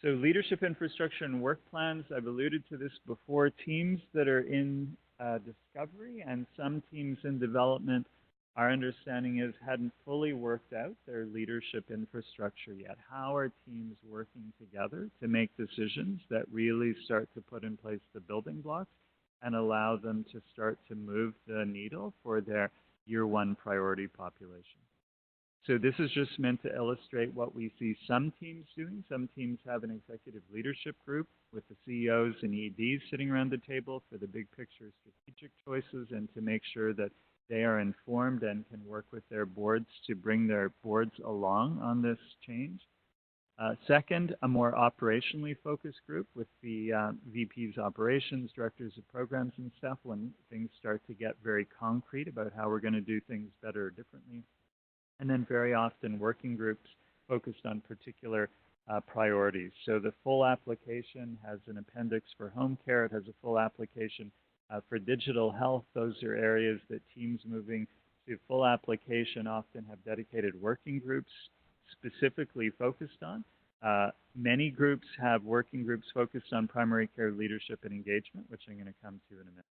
[SPEAKER 1] So leadership infrastructure and work plans, I've alluded to this before, teams that are in discovery and some teams in development, our understanding is hadn't fully worked out their leadership infrastructure yet. How are teams working together to make decisions that really start to put in place the building blocks and allow them to start to move the needle for their year one priority population? So this is just meant to illustrate what we see some teams doing. Some teams have an executive leadership group with the CEOs and EDs sitting around the table for the big picture strategic choices and to make sure that they are informed and can work with their boards to bring their boards along on this change. Second, a more operationally focused group with the VPs operations, directors of programs and stuff when things start to get very concrete about how we're going to do things better or differently. And then very often working groups focused on particular priorities. So the full application has an appendix for home care. It has a full application for digital health. Those are areas that teams moving to full application often have dedicated working groups specifically focused on. Many groups have working groups focused on primary care leadership and engagement, which I'm going to come to in a minute.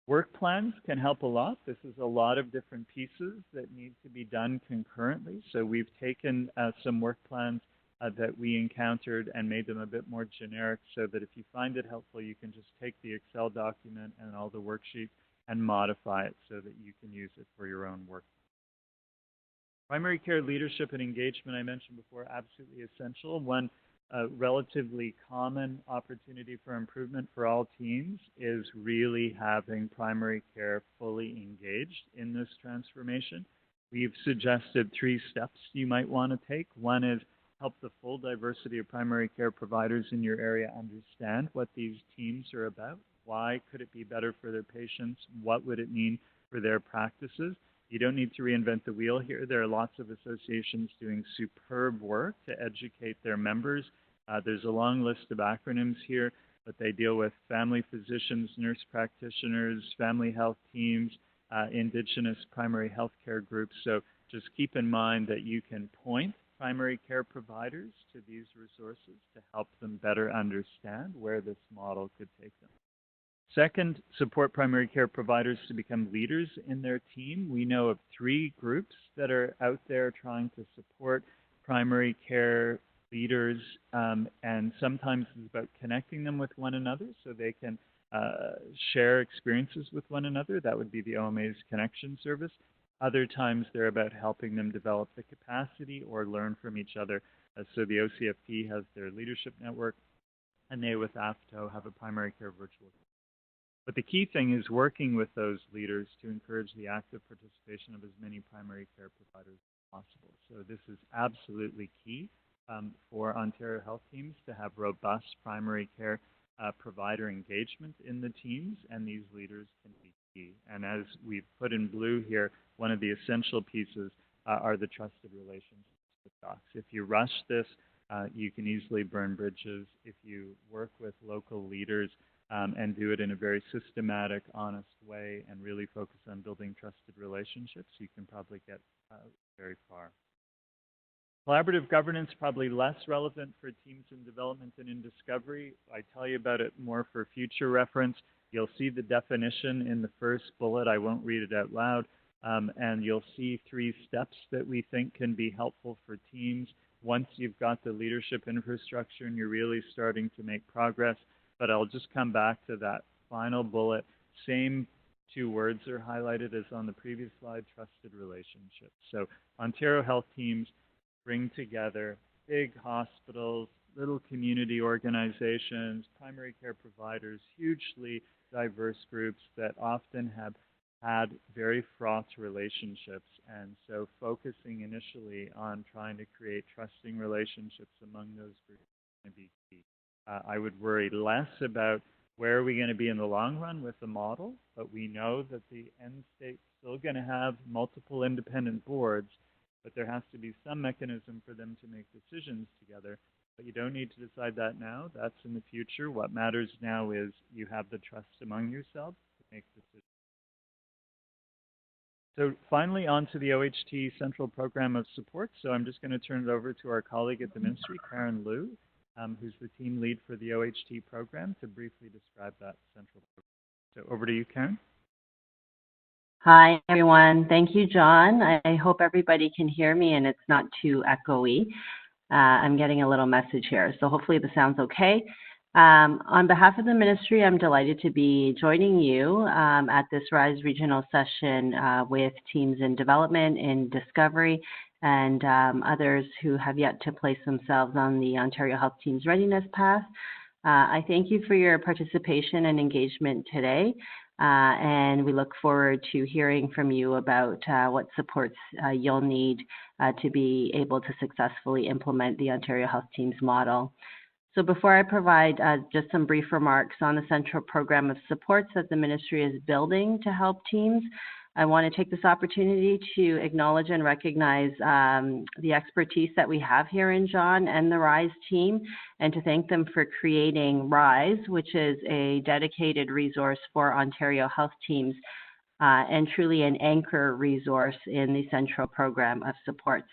[SPEAKER 1] Work plans can help a lot. This is a lot of different pieces that need to be done concurrently. So we've taken some work plans that we encountered and made them a bit more generic so that if you find it helpful, you can just take the Excel document and all the worksheets and modify it so that you can use it for your own work. Primary care leadership and engagement, I mentioned before, absolutely essential. One relatively common opportunity for improvement for all teams is really having primary care fully engaged in this transformation. We've suggested 3 steps you might want to take. One is help the full diversity of primary care providers in your area understand what these teams are about. Why could it be better for their patients? What would it mean for their practices? You don't need to reinvent the wheel here. There are lots of associations doing superb work to educate their members. There's a long list of acronyms here, but they deal with family physicians, nurse practitioners, family health teams, Indigenous primary health care groups. So just keep in mind that you can point primary care providers to these resources to help them better understand where this model could take them. Second, support primary care providers to become leaders in their team. We know of 3 groups that are out there trying to support primary care leaders, and sometimes it's about connecting them with one another so they can share experiences with one another. That would be the OMA's connection service. Other times they're about helping them develop the capacity or learn from each other. So the OCFP has their leadership network, and they with AFTO have a primary care virtual. But the key thing is working with those leaders to encourage the active participation of as many primary care providers as possible. So this is absolutely key for Ontario Health teams to have robust primary care provider engagement in the teams, and these leaders can be key. And as we've put in blue here, one of the essential pieces are the trusted relationships with docs. If you rush this, you can easily burn bridges. If you work with local leaders and do it in a very systematic, honest way and really focus on building trusted relationships, you can probably get very far. Collaborative governance, probably less relevant for teams in development and in discovery. I tell you about it more for future reference. You'll see the definition in the first bullet. I won't read it out loud. And you'll see 3 steps that we think can be helpful for teams once you've got the leadership infrastructure and you're really starting to make progress. But I'll just come back to that final bullet. Same 2 words are highlighted as on the previous slide, trusted relationships. So Ontario Health teams bring together big hospitals, little community organizations, primary care providers, hugely diverse groups that often have had very fraught relationships. And so focusing initially on trying to create trusting relationships among those groups is going to be key. I would worry less about where are we going to be in the long run with the model, but we know that the end state's still going to have multiple independent boards, but there has to be some mechanism for them to make decisions together. But you don't need to decide that now. That's in the future. What matters now is you have the trust among yourselves to make decisions. So finally, on to the OHT Central Program of Support. So I'm just going to turn it over to our colleague at the Ministry, Karen Liu, who's the team lead for the OHT program, to briefly describe that central program. So over to you, Karen.
[SPEAKER 6] Hi, everyone. Thank you, John. I hope everybody can hear me and it's not too echoey. I'm getting a little message here, so hopefully the sound's okay. On behalf of the Ministry, I'm delighted to be joining you at this RISE regional session with teams in development, in discovery, and others who have yet to place themselves on the Ontario Health Team's readiness path. I thank you for your participation and engagement today, and we look forward to hearing from you about what supports you'll need to be able to successfully implement the Ontario Health Team's model. So before I provide just some brief remarks on the central program of supports that the Ministry is building to help teams, I want to take this opportunity to acknowledge and recognize the expertise that we have here in John and the RISE team, and to thank them for creating RISE, which is a dedicated resource for Ontario Health Teams and truly an anchor resource in the central program of supports.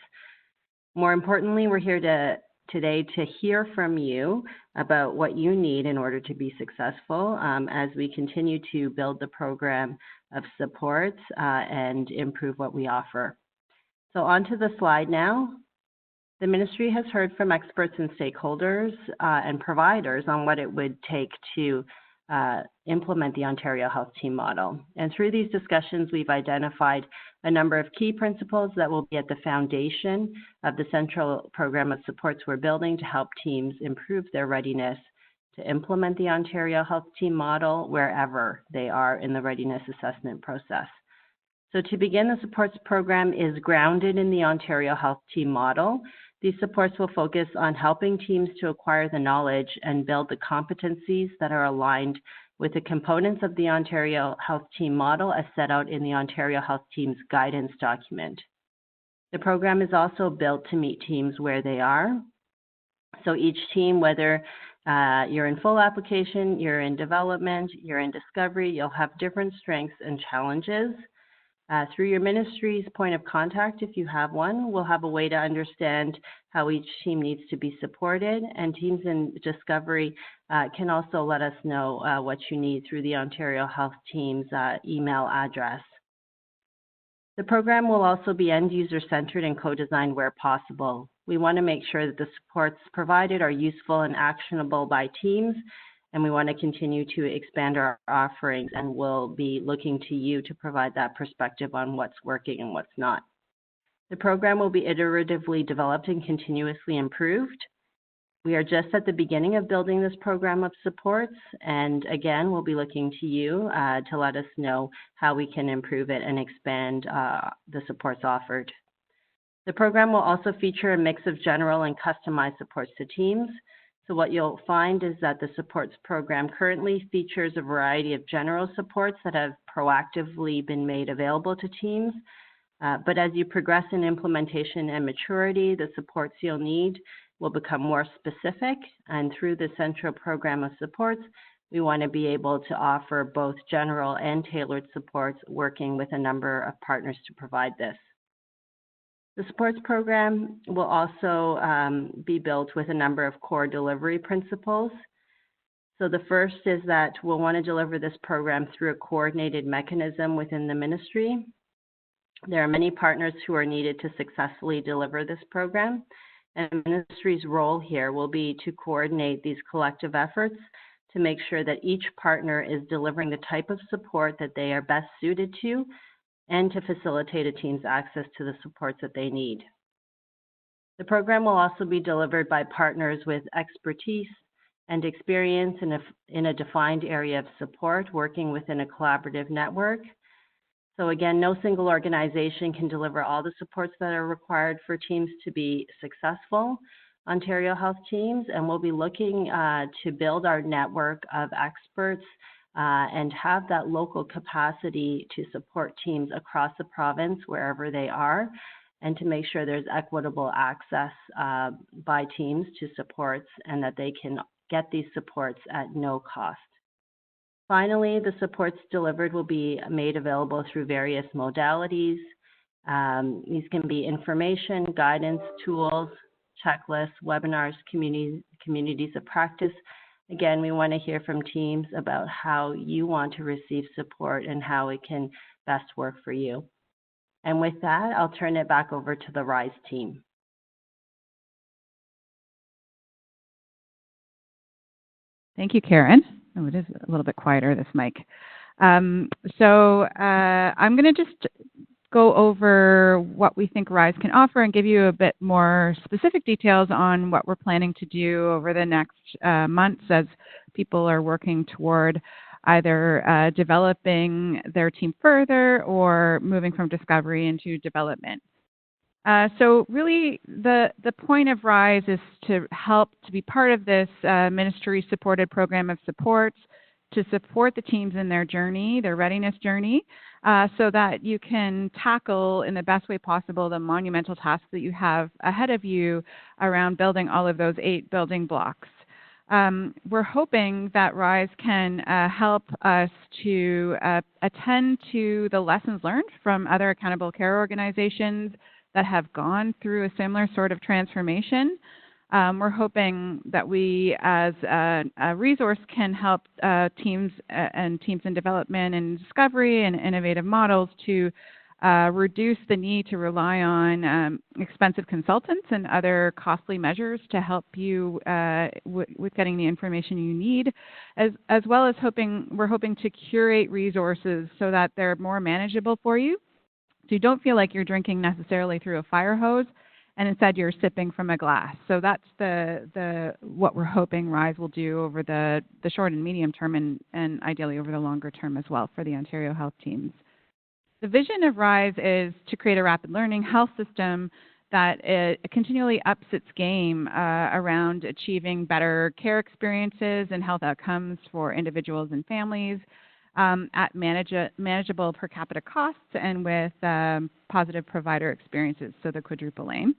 [SPEAKER 6] More importantly, we're here today to hear from you about what you need in order to be successful as we continue to build the program of supports and improve what we offer. So on to the slide now. The Ministry has heard from experts and stakeholders and providers on what it would take to implement the Ontario Health Team model. And through these discussions, we've identified a number of key principles that will be at the foundation of the central program of supports we're building to help teams improve their readiness to implement the Ontario Health Team model wherever they are in the readiness assessment process. So to begin, the supports program is grounded in the Ontario Health Team model. These supports will focus on helping teams to acquire the knowledge and build the competencies that are aligned with the components of the Ontario Health Team model as set out in the Ontario Health Team's guidance document. The program is also built to meet teams where they are. So each team, whether you're in full application, you're in development, you're in discovery, you'll have different strengths and challenges. Through your Ministry's point of contact, if you have one, we'll have a way to understand how each team needs to be supported, and teams in discovery can also let us know what you need through the Ontario Health Team's email address. The program will also be end-user centered and co-designed where possible. We want to make sure that the supports provided are useful and actionable by teams, and we want to continue to expand our offerings, and we'll be looking to you to provide that perspective on what's working and what's not. The program will be iteratively developed and continuously improved. We are just at the beginning of building this program of supports, and again, we'll be looking to you to let us know how we can improve it and expand the supports offered. The program will also feature a mix of general and customized supports to teams. So what you'll find is that the supports program currently features a variety of general supports that have proactively been made available to teams. But as you progress in implementation and maturity, the supports you'll need will become more specific. And through the central program of supports, we want to be able to offer both general and tailored supports, working with a number of partners to provide this. The supports program will also be built with a number of core delivery principles. So the first is that we'll want to deliver this program through a coordinated mechanism within the Ministry. There are many partners who are needed to successfully deliver this program, and the Ministry's role here will be to coordinate these collective efforts to make sure that each partner is delivering the type of support that they are best suited to, and to facilitate a team's access to the supports that they need. The program will also be delivered by partners with expertise and experience in a defined area of support, working within a collaborative network. So again, no single organization can deliver all the supports that are required for teams to be successful Ontario Health Teams, and we'll be looking to build our network of experts and have that local capacity to support teams across the province wherever they are. and to make sure there's equitable access by teams to supports and that they can get these supports at no cost. Finally, the supports delivered will be made available through various modalities. These can be information, guidance, tools, checklists, webinars, communities of practice. Again, we want to hear from teams about how you want to receive support and how it can best work for you. And with that, I'll turn it back over to the RISE team.
[SPEAKER 4] Thank you, Karen. Oh, it is a little bit quieter, this mic. I'm going to just go over what we think RISE can offer and give you a bit more specific details on what we're planning to do over the next months as people are working toward either developing their team further or moving from discovery into development. So really, the point of RISE is to help to be part of this ministry-supported program of supports, to support the teams in their journey, their readiness journey, so that you can tackle in the best way possible the monumental tasks that you have ahead of you around building all of those 8 building blocks. We're hoping that RISE can help us to attend to the lessons learned from other accountable care organizations that have gone through a similar sort of transformation. We're hoping that we, as a resource, can help teams in development and discovery and innovative models to reduce the need to rely on expensive consultants and other costly measures to help you with getting the information you need, as well as we're hoping to curate resources so that they're more manageable for you. So you don't feel like you're drinking necessarily through a fire hose, and instead you're sipping from a glass. So that's what we're hoping RISE will do over the short and medium term, and ideally over the longer term as well for the Ontario Health teams. The vision of RISE is to create a rapid learning health system that continually ups its game around achieving better care experiences and health outcomes for individuals and families, at manageable per capita costs and with positive provider experiences, so the quadruple aim.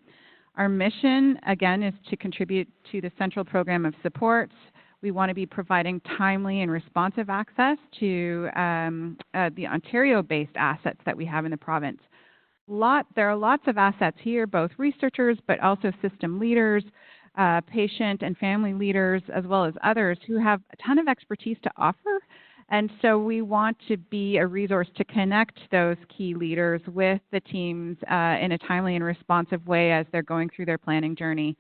[SPEAKER 4] Our mission, again, is to contribute to the central program of supports. We want to be providing timely and responsive access to the Ontario-based assets that we have in the province. There are lots of assets here, both researchers, but also system leaders, patient and family leaders, as well as others who have a ton of expertise to offer. And so we want to be a resource to connect those key leaders with the teams in a timely and responsive way as they're going through their planning journey.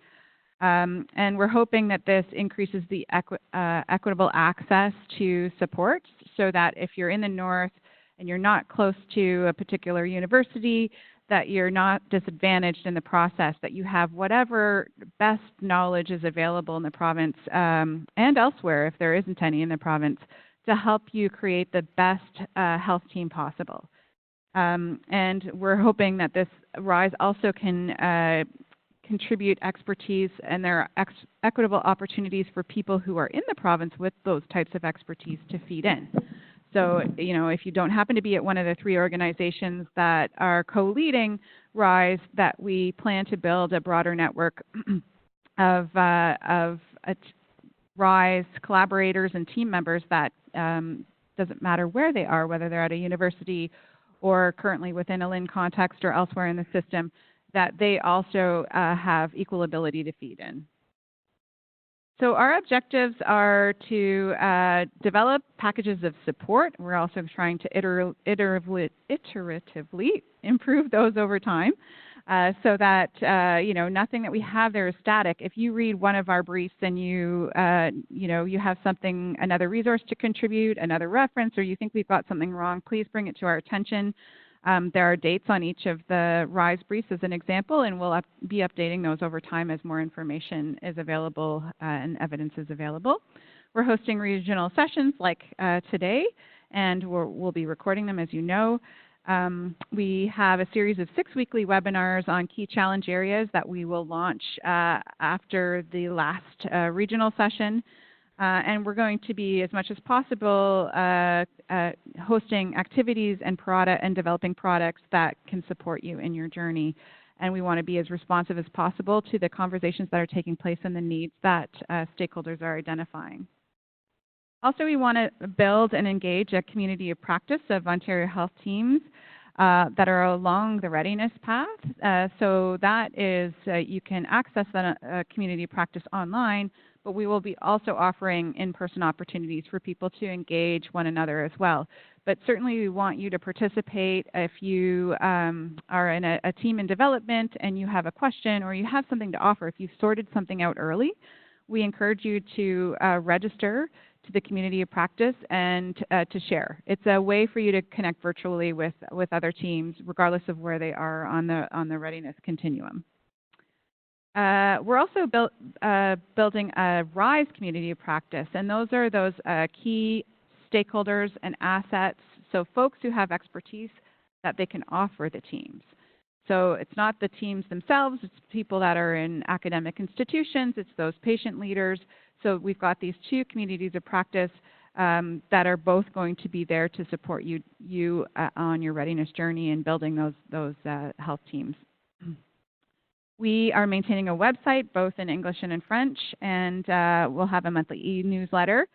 [SPEAKER 4] And we're hoping that this increases the equitable access to support, so that if you're in the north and you're not close to a particular university, that you're not disadvantaged in the process, that you have whatever best knowledge is available in the province and elsewhere, if there isn't any in the province, to help you create the best health team possible. And we're hoping that this RISE also can contribute expertise, and there are equitable opportunities for people who are in the province with those types of expertise to feed in. So, if you don't happen to be at one of the 3 organizations that are co-leading RISE, that we plan to build a broader network of RISE collaborators and team members that doesn't matter where they are, whether they're at a university or currently within a LIN context or elsewhere in the system, that they also have equal ability to feed in. So our objectives are to develop packages of support. We're also trying to iteratively improve those over time. So that nothing that we have there is static. If you read one of our briefs and you have another resource to contribute, another reference, or you think we've got something wrong, please bring it to our attention. There are dates on each of the RISE briefs as an example, and we'll be updating those over time as more information is available and evidence is available. We're hosting regional sessions like today, and we'll be recording them, as you know. We have a series of 6 weekly webinars on key challenge areas that we will launch after the last regional session. And we're going to be, as much as possible, hosting activities and developing products that can support you in your journey. And we want to be as responsive as possible to the conversations that are taking place and the needs that stakeholders are identifying. Also, we want to build and engage a community of practice of Ontario Health teams that are along the readiness path. So that is, you can access that community of practice online, but we will be also offering in-person opportunities for people to engage one another as well. But certainly we want you to participate if you are in a team in development and you have a question or you have something to offer. If you've sorted something out early, we encourage you to register to the community of practice and to share. It's a way for you to connect virtually with other teams, regardless of where they are on the readiness continuum. We're also building a RISE community of practice, and those are those key stakeholders and assets, so folks who have expertise that they can offer the teams. So it's not the teams themselves, it's people that are in academic institutions, it's those patient leaders. So we've got these two communities of practice that are both going to be there to support you on your readiness journey and building those health teams. We are maintaining a website both in English and in French, and we'll have a monthly e-newsletter.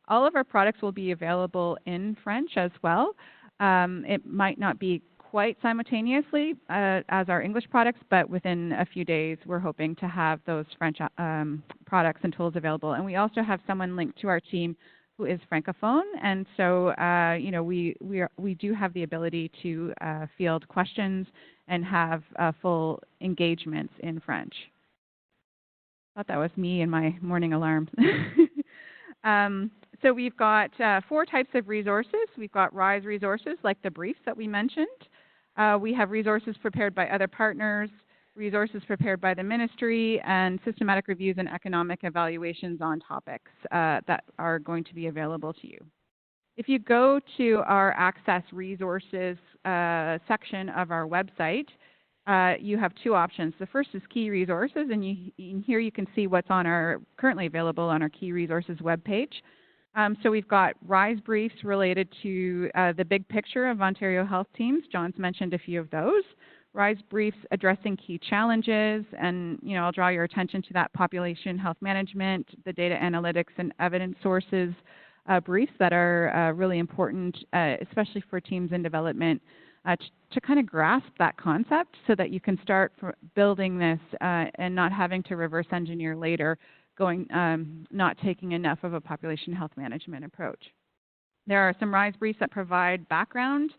[SPEAKER 4] All of our products will be available in French as well. It might not be quite simultaneously as our English products, but within a few days we're hoping to have those French products and tools available. And we also have someone linked to our team who is Francophone, and so you know, we do have the ability to field questions and have full engagements in French. I thought that was me and my morning alarm. So we've got 4 types of resources. We've got RISE resources, like the briefs that we mentioned. We have resources prepared by other partners, resources prepared by the ministry, and systematic reviews and economic evaluations on topics that are going to be available to you. If you go to our Access Resources section of our website, you have 2 options. The first is Key Resources, and here you can see what's currently available on our Key Resources webpage. So we've got RISE briefs related to the big picture of Ontario health teams. John's mentioned a few of those. RISE briefs addressing key challenges, and I'll draw your attention to that population health management, the data analytics and evidence sources briefs that are really important, especially for teams in development, to kind of grasp that concept so that you can start building this and not having to reverse engineer later, not taking enough of a population health management approach. There are some RISE briefs that provide background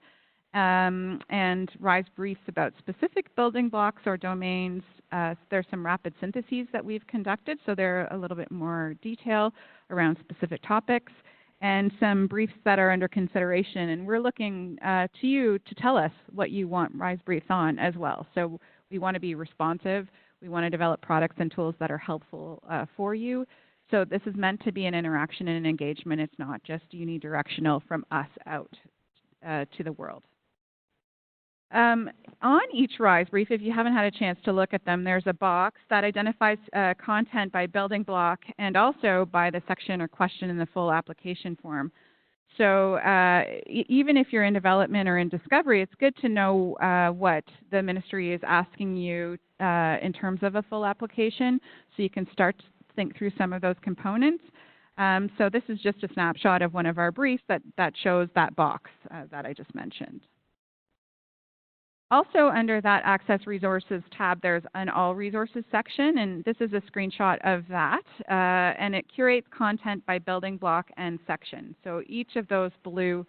[SPEAKER 4] and RISE briefs about specific building blocks or domains. There's some rapid syntheses that we've conducted, so they're a little bit more detail around specific topics, and some briefs that are under consideration. And we're looking to you to tell us what you want RISE briefs on as well. So we want to be responsive. We want to develop products and tools that are helpful for you. So this is meant to be an interaction and an engagement. It's not just unidirectional from us out to the world. On each RISE brief, if you haven't had a chance to look at them, there's a box that identifies content by building block and also by the section or question in the full application form. So even if you're in development or in discovery, it's good to know what the ministry is asking you in terms of a full application, so you can start to think through some of those components. So this is just a snapshot of one of our briefs that shows that box that I just mentioned. Also under that Access Resources tab, there's an All Resources section, and this is a screenshot of that, and it curates content by building block and section. So each of those blue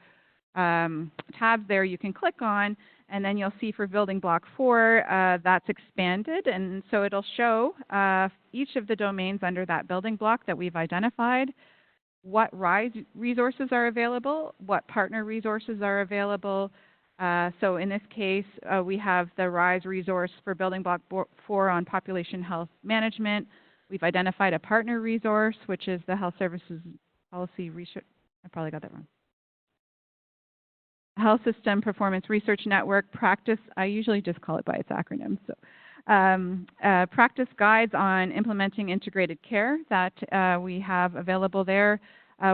[SPEAKER 4] tabs there you can click on, and then you'll see for building block 4, that's expanded, and so it'll show each of the domains under that building block that we've identified, what RISE resources are available, what partner resources are available. So in this case, we have the RISE resource for building block 4 on population health management. We've identified a partner resource, which is the Health Services Policy Research. I probably got that wrong. Health System Performance Research Network, Practice, I usually just call it by its acronym, so practice guides on implementing integrated care that we have available there.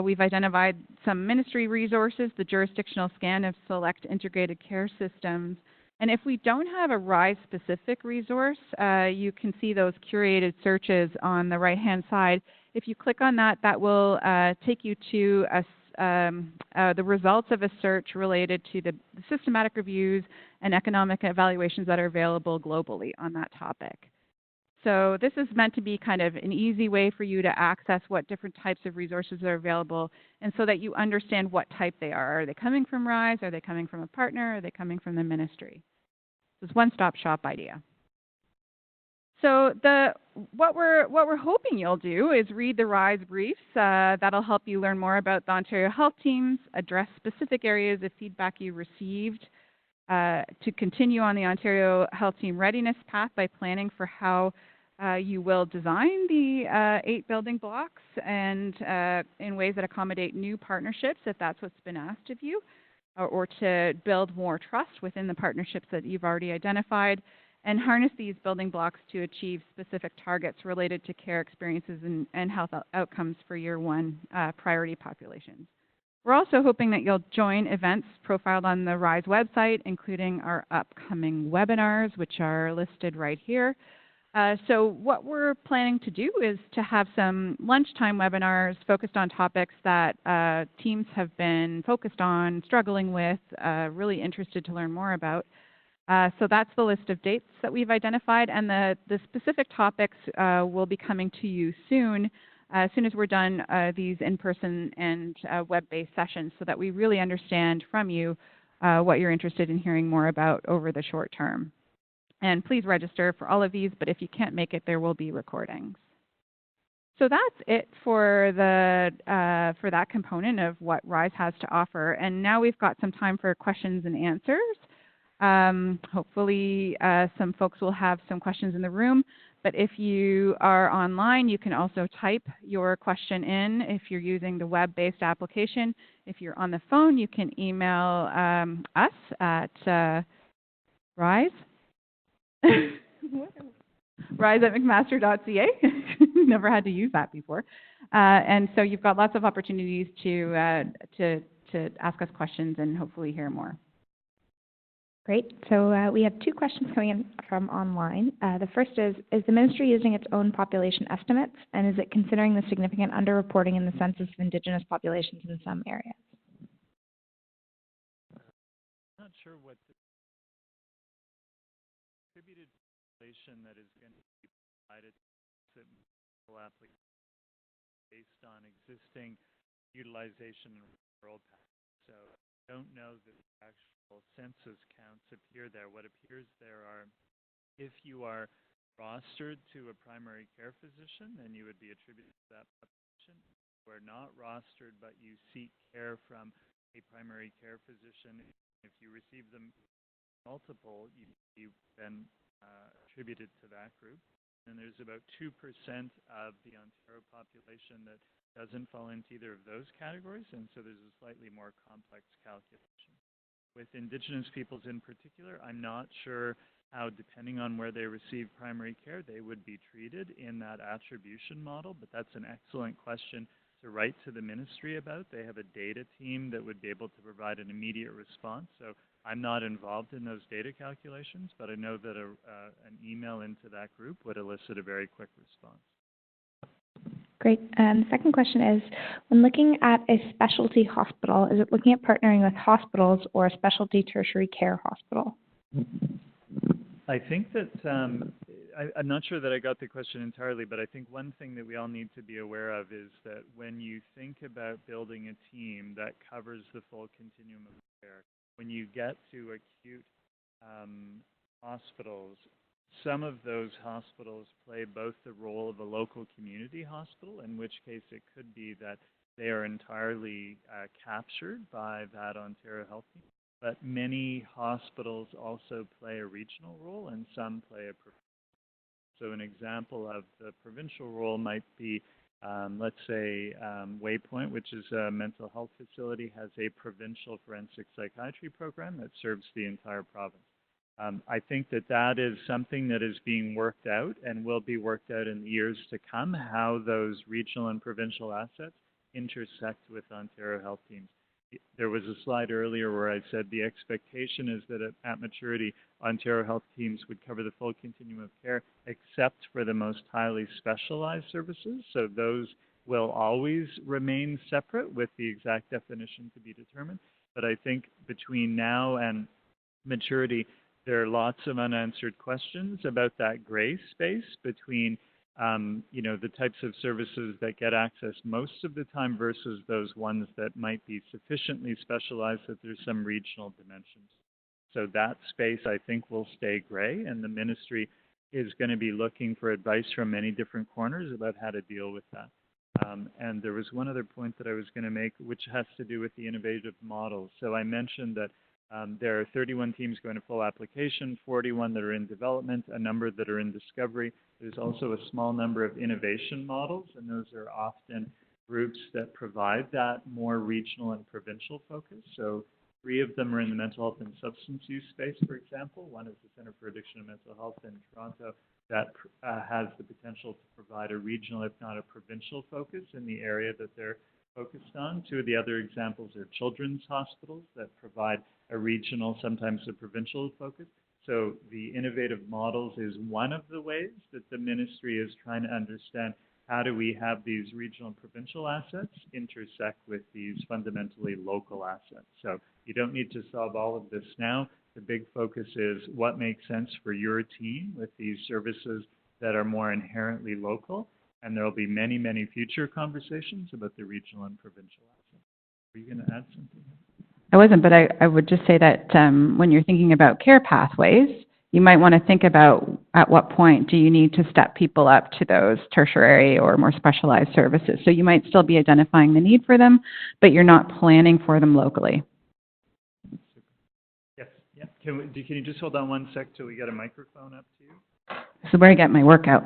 [SPEAKER 4] We've identified some ministry resources, the jurisdictional scan of select integrated care systems. And if we don't have a RISE-specific resource, you can see those curated searches on the right-hand side. If you click on that, that will take you to the results of a search related to the systematic reviews and economic evaluations that are available globally on that topic. So this is meant to be kind of an easy way for you to access what different types of resources are available, and so that you understand what type they are. Are they coming from RISE? Are they coming from a partner? Are they coming from the ministry? This is one-stop shop idea. So what we're hoping you'll do is read the RISE briefs. That'll help you learn more about the Ontario Health Teams, address specific areas of feedback you received, to continue on the Ontario Health Team readiness path by planning for how you will design the 8 building blocks and in ways that accommodate new partnerships if that's what's been asked of you, or to build more trust within the partnerships that you've already identified, and harness these building blocks to achieve specific targets related to care experiences and health outcomes for year 1 priority populations. We're also hoping that you'll join events profiled on the RISE website, including our upcoming webinars, which are listed right here. So what we're planning to do is to have some lunchtime webinars focused on topics that teams have been focused on, struggling with, really interested to learn more about. So that's the list of dates that we've identified, and the specific topics will be coming to you soon as we're done these in-person and web-based sessions, so that we really understand from you what you're interested in hearing more about over the short term. And please register for all of these, but if you can't make it, there will be recordings. So that's it for that component of what RISE has to offer. And now we've got some time for questions and answers. Hopefully some folks will have some questions in the room, but if you are online, you can also type your question in if you're using the web-based application. If you're on the phone, you can email us at RISE. rise@mcmaster.ca. Never had to use that before. And so you've got lots of opportunities to ask us questions and hopefully hear more.
[SPEAKER 2] Great. So we have 2 questions coming in from online. The first is the ministry using its own population estimates, and is it considering the significant underreporting in the census of Indigenous populations in some areas?
[SPEAKER 1] I'm not sure what the distributed population that is going to be provided to applications based on existing utilization and rural patterns. So I don't know that the actual census counts appear there. What appears there are, if you are rostered to a primary care physician, then you would be attributed to that population. If you are not rostered, but you seek care from a primary care physician, if you receive them multiple, you then attributed to that group. And there's about 2% of the Ontario population that doesn't fall into either of those categories, and so there's a slightly more complex calculation. With Indigenous peoples in particular, I'm not sure how, depending on where they receive primary care, they would be treated in that attribution model, but that's an excellent question to write to the ministry about. They have a data team that would be able to provide an immediate response. So I'm not involved in those data calculations, but I know that an email into that group would elicit a very quick response.
[SPEAKER 2] Great. The second question is, when looking at a specialty hospital, is it looking at partnering with hospitals or a specialty tertiary care hospital?
[SPEAKER 1] I think that, I'm not sure that I got the question entirely, but I think one thing that we all need to be aware of is that when you think about building a team that covers the full continuum of care, when you get to acute hospitals, some of those hospitals play both the role of a local community hospital, in which case it could be that they are entirely captured by that Ontario Health Team, but many hospitals also play a regional role and some play a provincial. So an example of the provincial role might be let's say Waypoint, which is a mental health facility, has a provincial forensic psychiatry program that serves the entire province. I think that that is something that is being worked out and will be worked out in the years to come, how those regional and provincial assets intersect with Ontario Health Teams. There was a slide earlier where I said the expectation is that at maturity, Ontario Health Teams would cover the full continuum of care except for the most highly specialized services. So those will always remain separate with the exact definition to be determined. But I think between now and maturity, there are lots of unanswered questions about that gray space between the types of services that get access most of the time versus those ones that might be sufficiently specialized that there's some regional dimensions. So that space, I think, will stay gray, and the ministry is going to be looking for advice from many different corners about how to deal with that. And there was one other point that I was going to make, which has to do with the innovative models. So I mentioned that there are 31 teams going to full application, 41 that are in development, a number that are in discovery. There's also a small number of innovation models, and those are often groups that provide that more regional and provincial focus. So 3 of them are in the mental health and substance use space, for example. One is the Centre for Addiction and Mental Health in Toronto that has the potential to provide a regional, if not a provincial focus in the area that they're focused on. 2 of the other examples are children's hospitals that provide a regional, sometimes a provincial focus. So the innovative models is one of the ways that the ministry is trying to understand how do we have these regional and provincial assets intersect with these fundamentally local assets. So you don't need to solve all of this now. The big focus is what makes sense for your team with these services that are more inherently local. And there will be many, many future conversations about the regional and provincial assets. Are you going to add something?
[SPEAKER 4] I wasn't, but I would just say that when you're thinking about care pathways, you might want to think about at what point do you need to step people up to those tertiary or more specialized services. So you might still be identifying the need for them, but you're not planning for them locally.
[SPEAKER 1] Yes. Yeah. Can you just hold on one sec till we get a microphone up to you?
[SPEAKER 4] This is where I get my workout.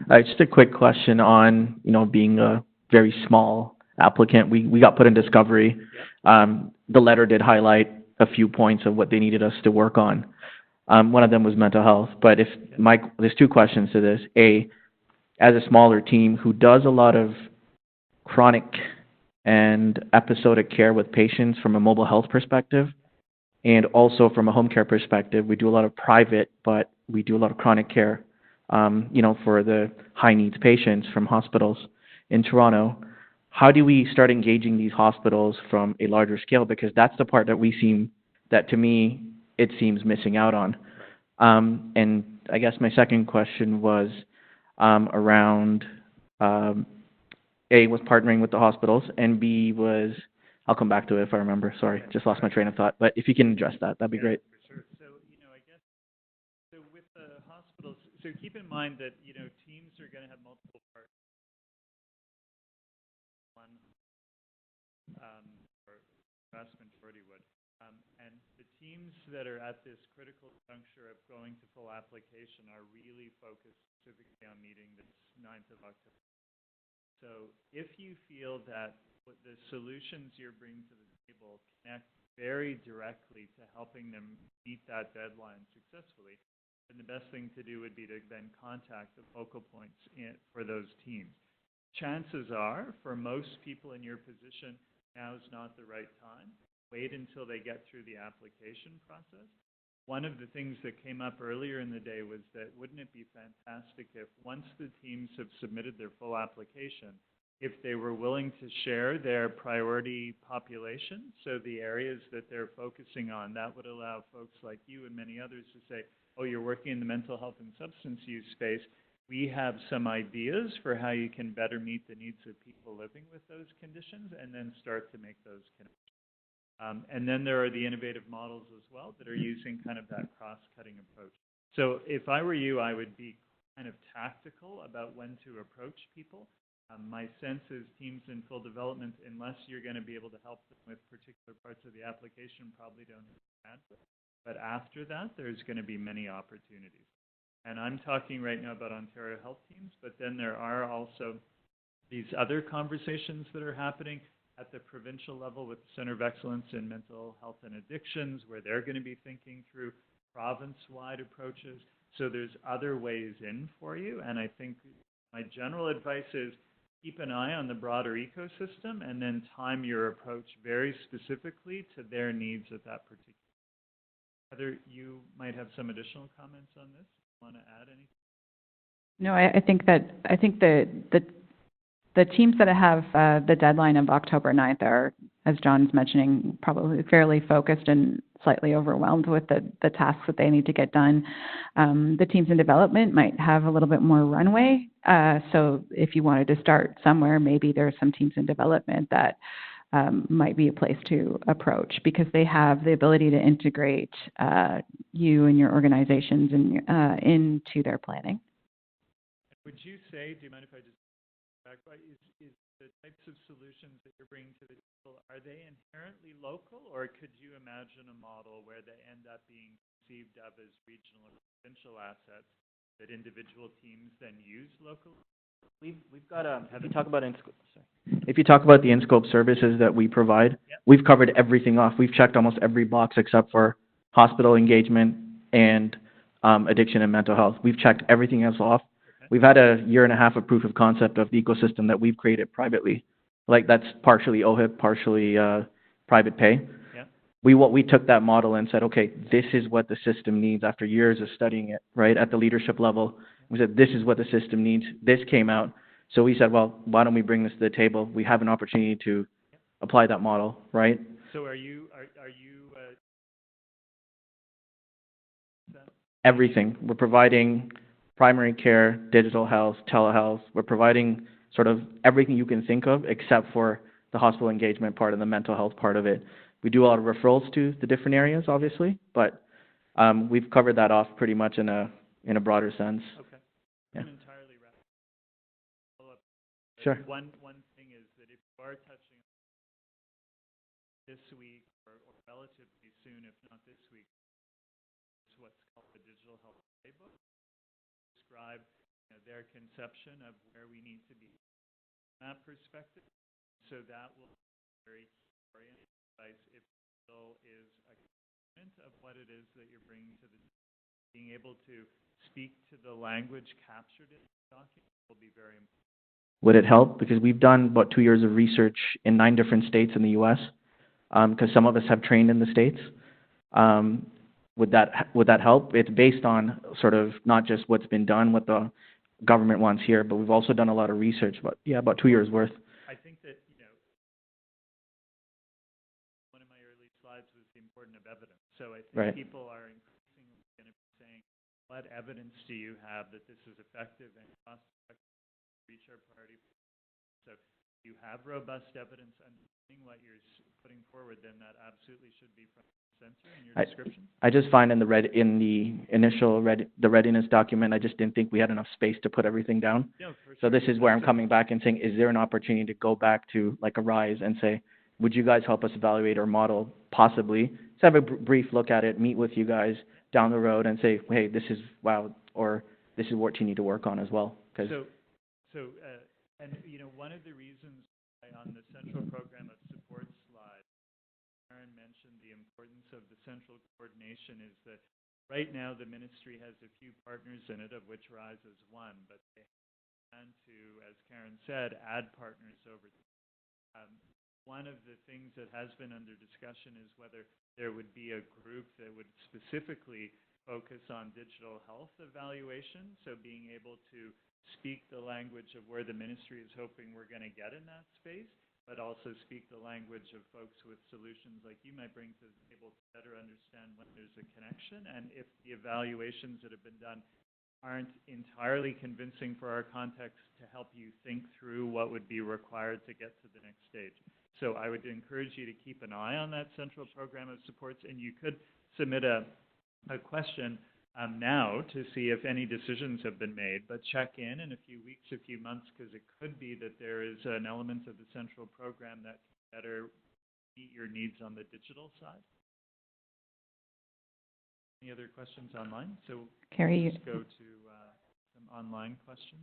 [SPEAKER 7] Just a quick question on, being a very small applicant. We got put in discovery. The letter did highlight a few points of what they needed us to work on. One of them was mental health. But there's 2 questions to this. A, as a smaller team who does a lot of chronic and episodic care with patients from a mobile health perspective, and also from a home care perspective, we do a lot of private, but we do a lot of chronic care, for the high needs patients from hospitals in Toronto. How do we start engaging these hospitals from a larger scale? Because that's the part that to me, it seems missing out on. And I guess my second question was around, A, was partnering with the hospitals, and B was, I'll come back to it if I remember. Sorry, just lost my train of thought. But if you can address that, that'd be great.
[SPEAKER 1] For sure. So, I guess, so with the hospitals, so keep in mind that, teams are going to have multiple parts. One, or vast majority would. And the teams that are at this critical juncture of going to full application are really focused specifically on meeting this 9th of October. So if you feel that the solutions you're bringing to the table connect very directly to helping them meet that deadline successfully, then the best thing to do would be to then contact the focal points for those teams. Chances are, for most people in your position, now is not the right time. Wait until they get through the application process. One of the things that came up earlier in the day was that wouldn't it be fantastic if once the teams have submitted their full application, if they were willing to share their priority population, so the areas that they're focusing on, that would allow folks like you and many others to say, oh, you're working in the mental health and substance use space. We have some ideas for how you can better meet the needs of people living with those conditions, and then start to make those connections. And then there are the innovative models as well that are using kind of that cross-cutting approach. So if I were you, I would be kind of tactical about when to approach people. My sense is teams in full development, unless you're going to be able to help them with particular parts of the application, probably don't add. But after that, there's going to be many opportunities. And I'm talking right now about Ontario Health Teams, but then there are also these other conversations that are happening at the provincial level with the Centre of Excellence in Mental Health and Addictions, where they're going to be thinking through province-wide approaches. So there's other ways in for you, and I think my general advice is keep an eye on the broader ecosystem and then time your approach very specifically to their needs at that particular. Heather, you might have some additional comments on this. Want to add anything?
[SPEAKER 4] No, I think the teams that have the deadline of October 9th are, as John's mentioning, probably fairly focused and slightly overwhelmed with the tasks that they need to get done. The teams in development might have a little bit more runway. So if you wanted to start somewhere, maybe there are some teams in development that might be a place to approach because they have the ability to integrate you and your organizations into their planning.
[SPEAKER 1] Would you say, do you mind if I just back by, is the types of solutions that you're bringing to the table, are they inherently local, or could you imagine a model where they end up being conceived of as regional or provincial assets that individual teams then use locally?
[SPEAKER 7] We've got if you talk about if you talk about the in-scope services that we provide, we've covered everything off. We've checked almost every box except for hospital engagement and addiction and mental health. We've checked everything else off. We've had a year and a half of proof of concept of the ecosystem that we've created privately. Like that's partially OHIP, partially private pay.
[SPEAKER 1] Yeah.
[SPEAKER 7] We took that model and said, okay, this is what the system needs after years of studying it, right, at the leadership level. We said, this is what the system needs. This came out. So we said, well, why don't we bring this to the table? We have an opportunity to apply that model, right?
[SPEAKER 1] So are you
[SPEAKER 7] everything. We're providing primary care, digital health, telehealth. We're providing sort of everything you can think of except for the hospital engagement part and the mental health part of it. We do a lot of referrals to the different areas, obviously, but we've covered that off pretty much in a broader sense.
[SPEAKER 1] Okay.
[SPEAKER 7] Yeah.
[SPEAKER 1] I'm entirely right. Follow up.
[SPEAKER 7] Sure.
[SPEAKER 1] One thing is that if you are touching this week or relatively soon, if not this week, it's what's called the Digital Health Playbook. Describe their conception of where we need to be from that perspective. So that will be very oriented advice if digital is a component of what it is that you're bringing to the being able to speak to the language captured in the document will be very important.
[SPEAKER 7] Would it help? Because we've done about 2 years of research in 9 different states in the U.S. Because some of us have trained in the states. Would that help? It's based on sort of not just what's been done, what the government wants here, but we've also done a lot of research. But yeah, about 2 years worth.
[SPEAKER 1] I think that one of my early slides was the importance of evidence. So I think people are increasingly going to be saying, what evidence do you have that this is effective and cost-effective to reach our priority? So if you have robust evidence understanding what you're putting forward, then that absolutely should be front and center in your description.
[SPEAKER 7] I just find in the initial readiness document, I just didn't think we had enough space to put everything down.
[SPEAKER 1] No,
[SPEAKER 7] so this is where I'm coming back and saying, is there an opportunity to go back to like Arise and say, would you guys help us evaluate our model? Possibly. Let's have a brief look at it, meet with you guys down the road and say, hey, this is wow, or this is what you need to work on as well. And one of the reasons why on the central program of support slide, Karen mentioned the importance of the central coordination is that right now the ministry has a few partners in it, of which RISE is one, but they plan to, as Karen said, add partners over time. One of the things that has been under discussion is whether there would be a group that would specifically focus on digital health evaluation, so being able to speak the language of where the ministry is hoping we're going to get in that space, but also speak the language of folks with solutions like you might bring to the table to better understand when there's a connection, and if the evaluations that have been done aren't entirely convincing for our context, to help you think through what would be required to get to the next stage. So I would encourage you to keep an eye on that central program of supports, and you could submit a question now to see if any decisions have been made, but check in a few weeks, a few months, because it could be that there is an element of the central program that can better meet your needs on the digital side.
[SPEAKER 1] Any other questions online? So
[SPEAKER 4] Carrie,
[SPEAKER 1] let's go to some online questions.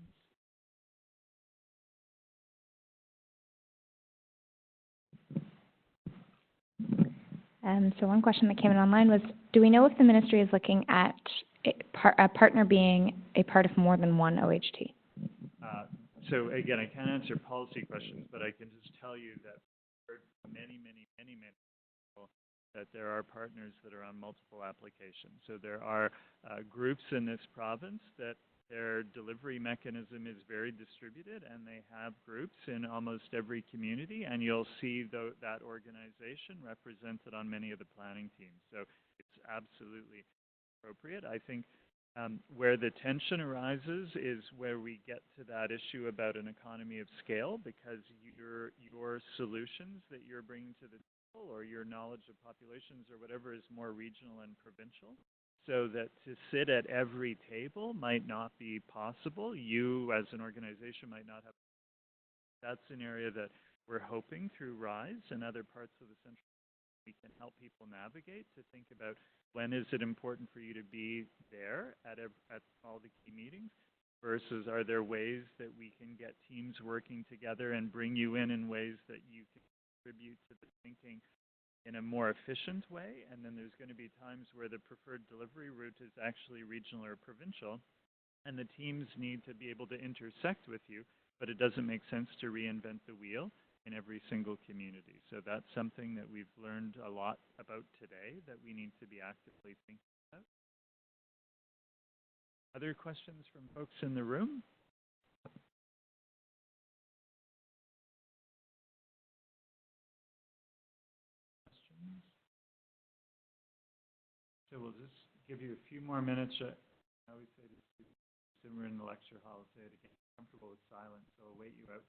[SPEAKER 2] So one question that came in online was, do we know if the ministry is looking at a partner being a part of more than one OHT?
[SPEAKER 1] So again, I can't answer policy questions, but I can just tell you that for many people that there are partners that are on multiple applications. So there are groups in this province that their delivery mechanism is very distributed, and they have groups in almost every community, and you'll see that organization represented on many of the planning teams. So it's absolutely appropriate. I think where the tension arises is where we get to that issue about an economy of scale, because your solutions that you're bringing to the table, or your knowledge of populations or whatever, is more regional and provincial. So that to sit at every table might not be possible. You as an organization might not have. That's an area that we're hoping through RISE and other parts of the central we can help people navigate to think about when is it important for you to be there at all the key meetings, versus are there ways that we can get teams working together and bring you in ways that you can contribute to the thinking in a more efficient way. And then there's going to be times where the preferred delivery route is actually regional or provincial, and the teams need to be able to intersect with you, but it doesn't make sense to reinvent the wheel in every single community. So that's something that we've learned a lot about today that we need to be actively thinking about. Other questions from folks in the room? Questions? So we'll just give you a few more minutes. I always say to students, we're in the lecture hall, say it again, comfortable with silence, so I'll wait you out.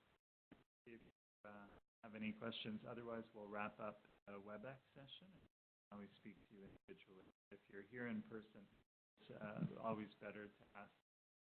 [SPEAKER 1] See if you have any questions. Otherwise, we'll wrap up a WebEx session and always speak to you individually. If you're here in person, it's always better to ask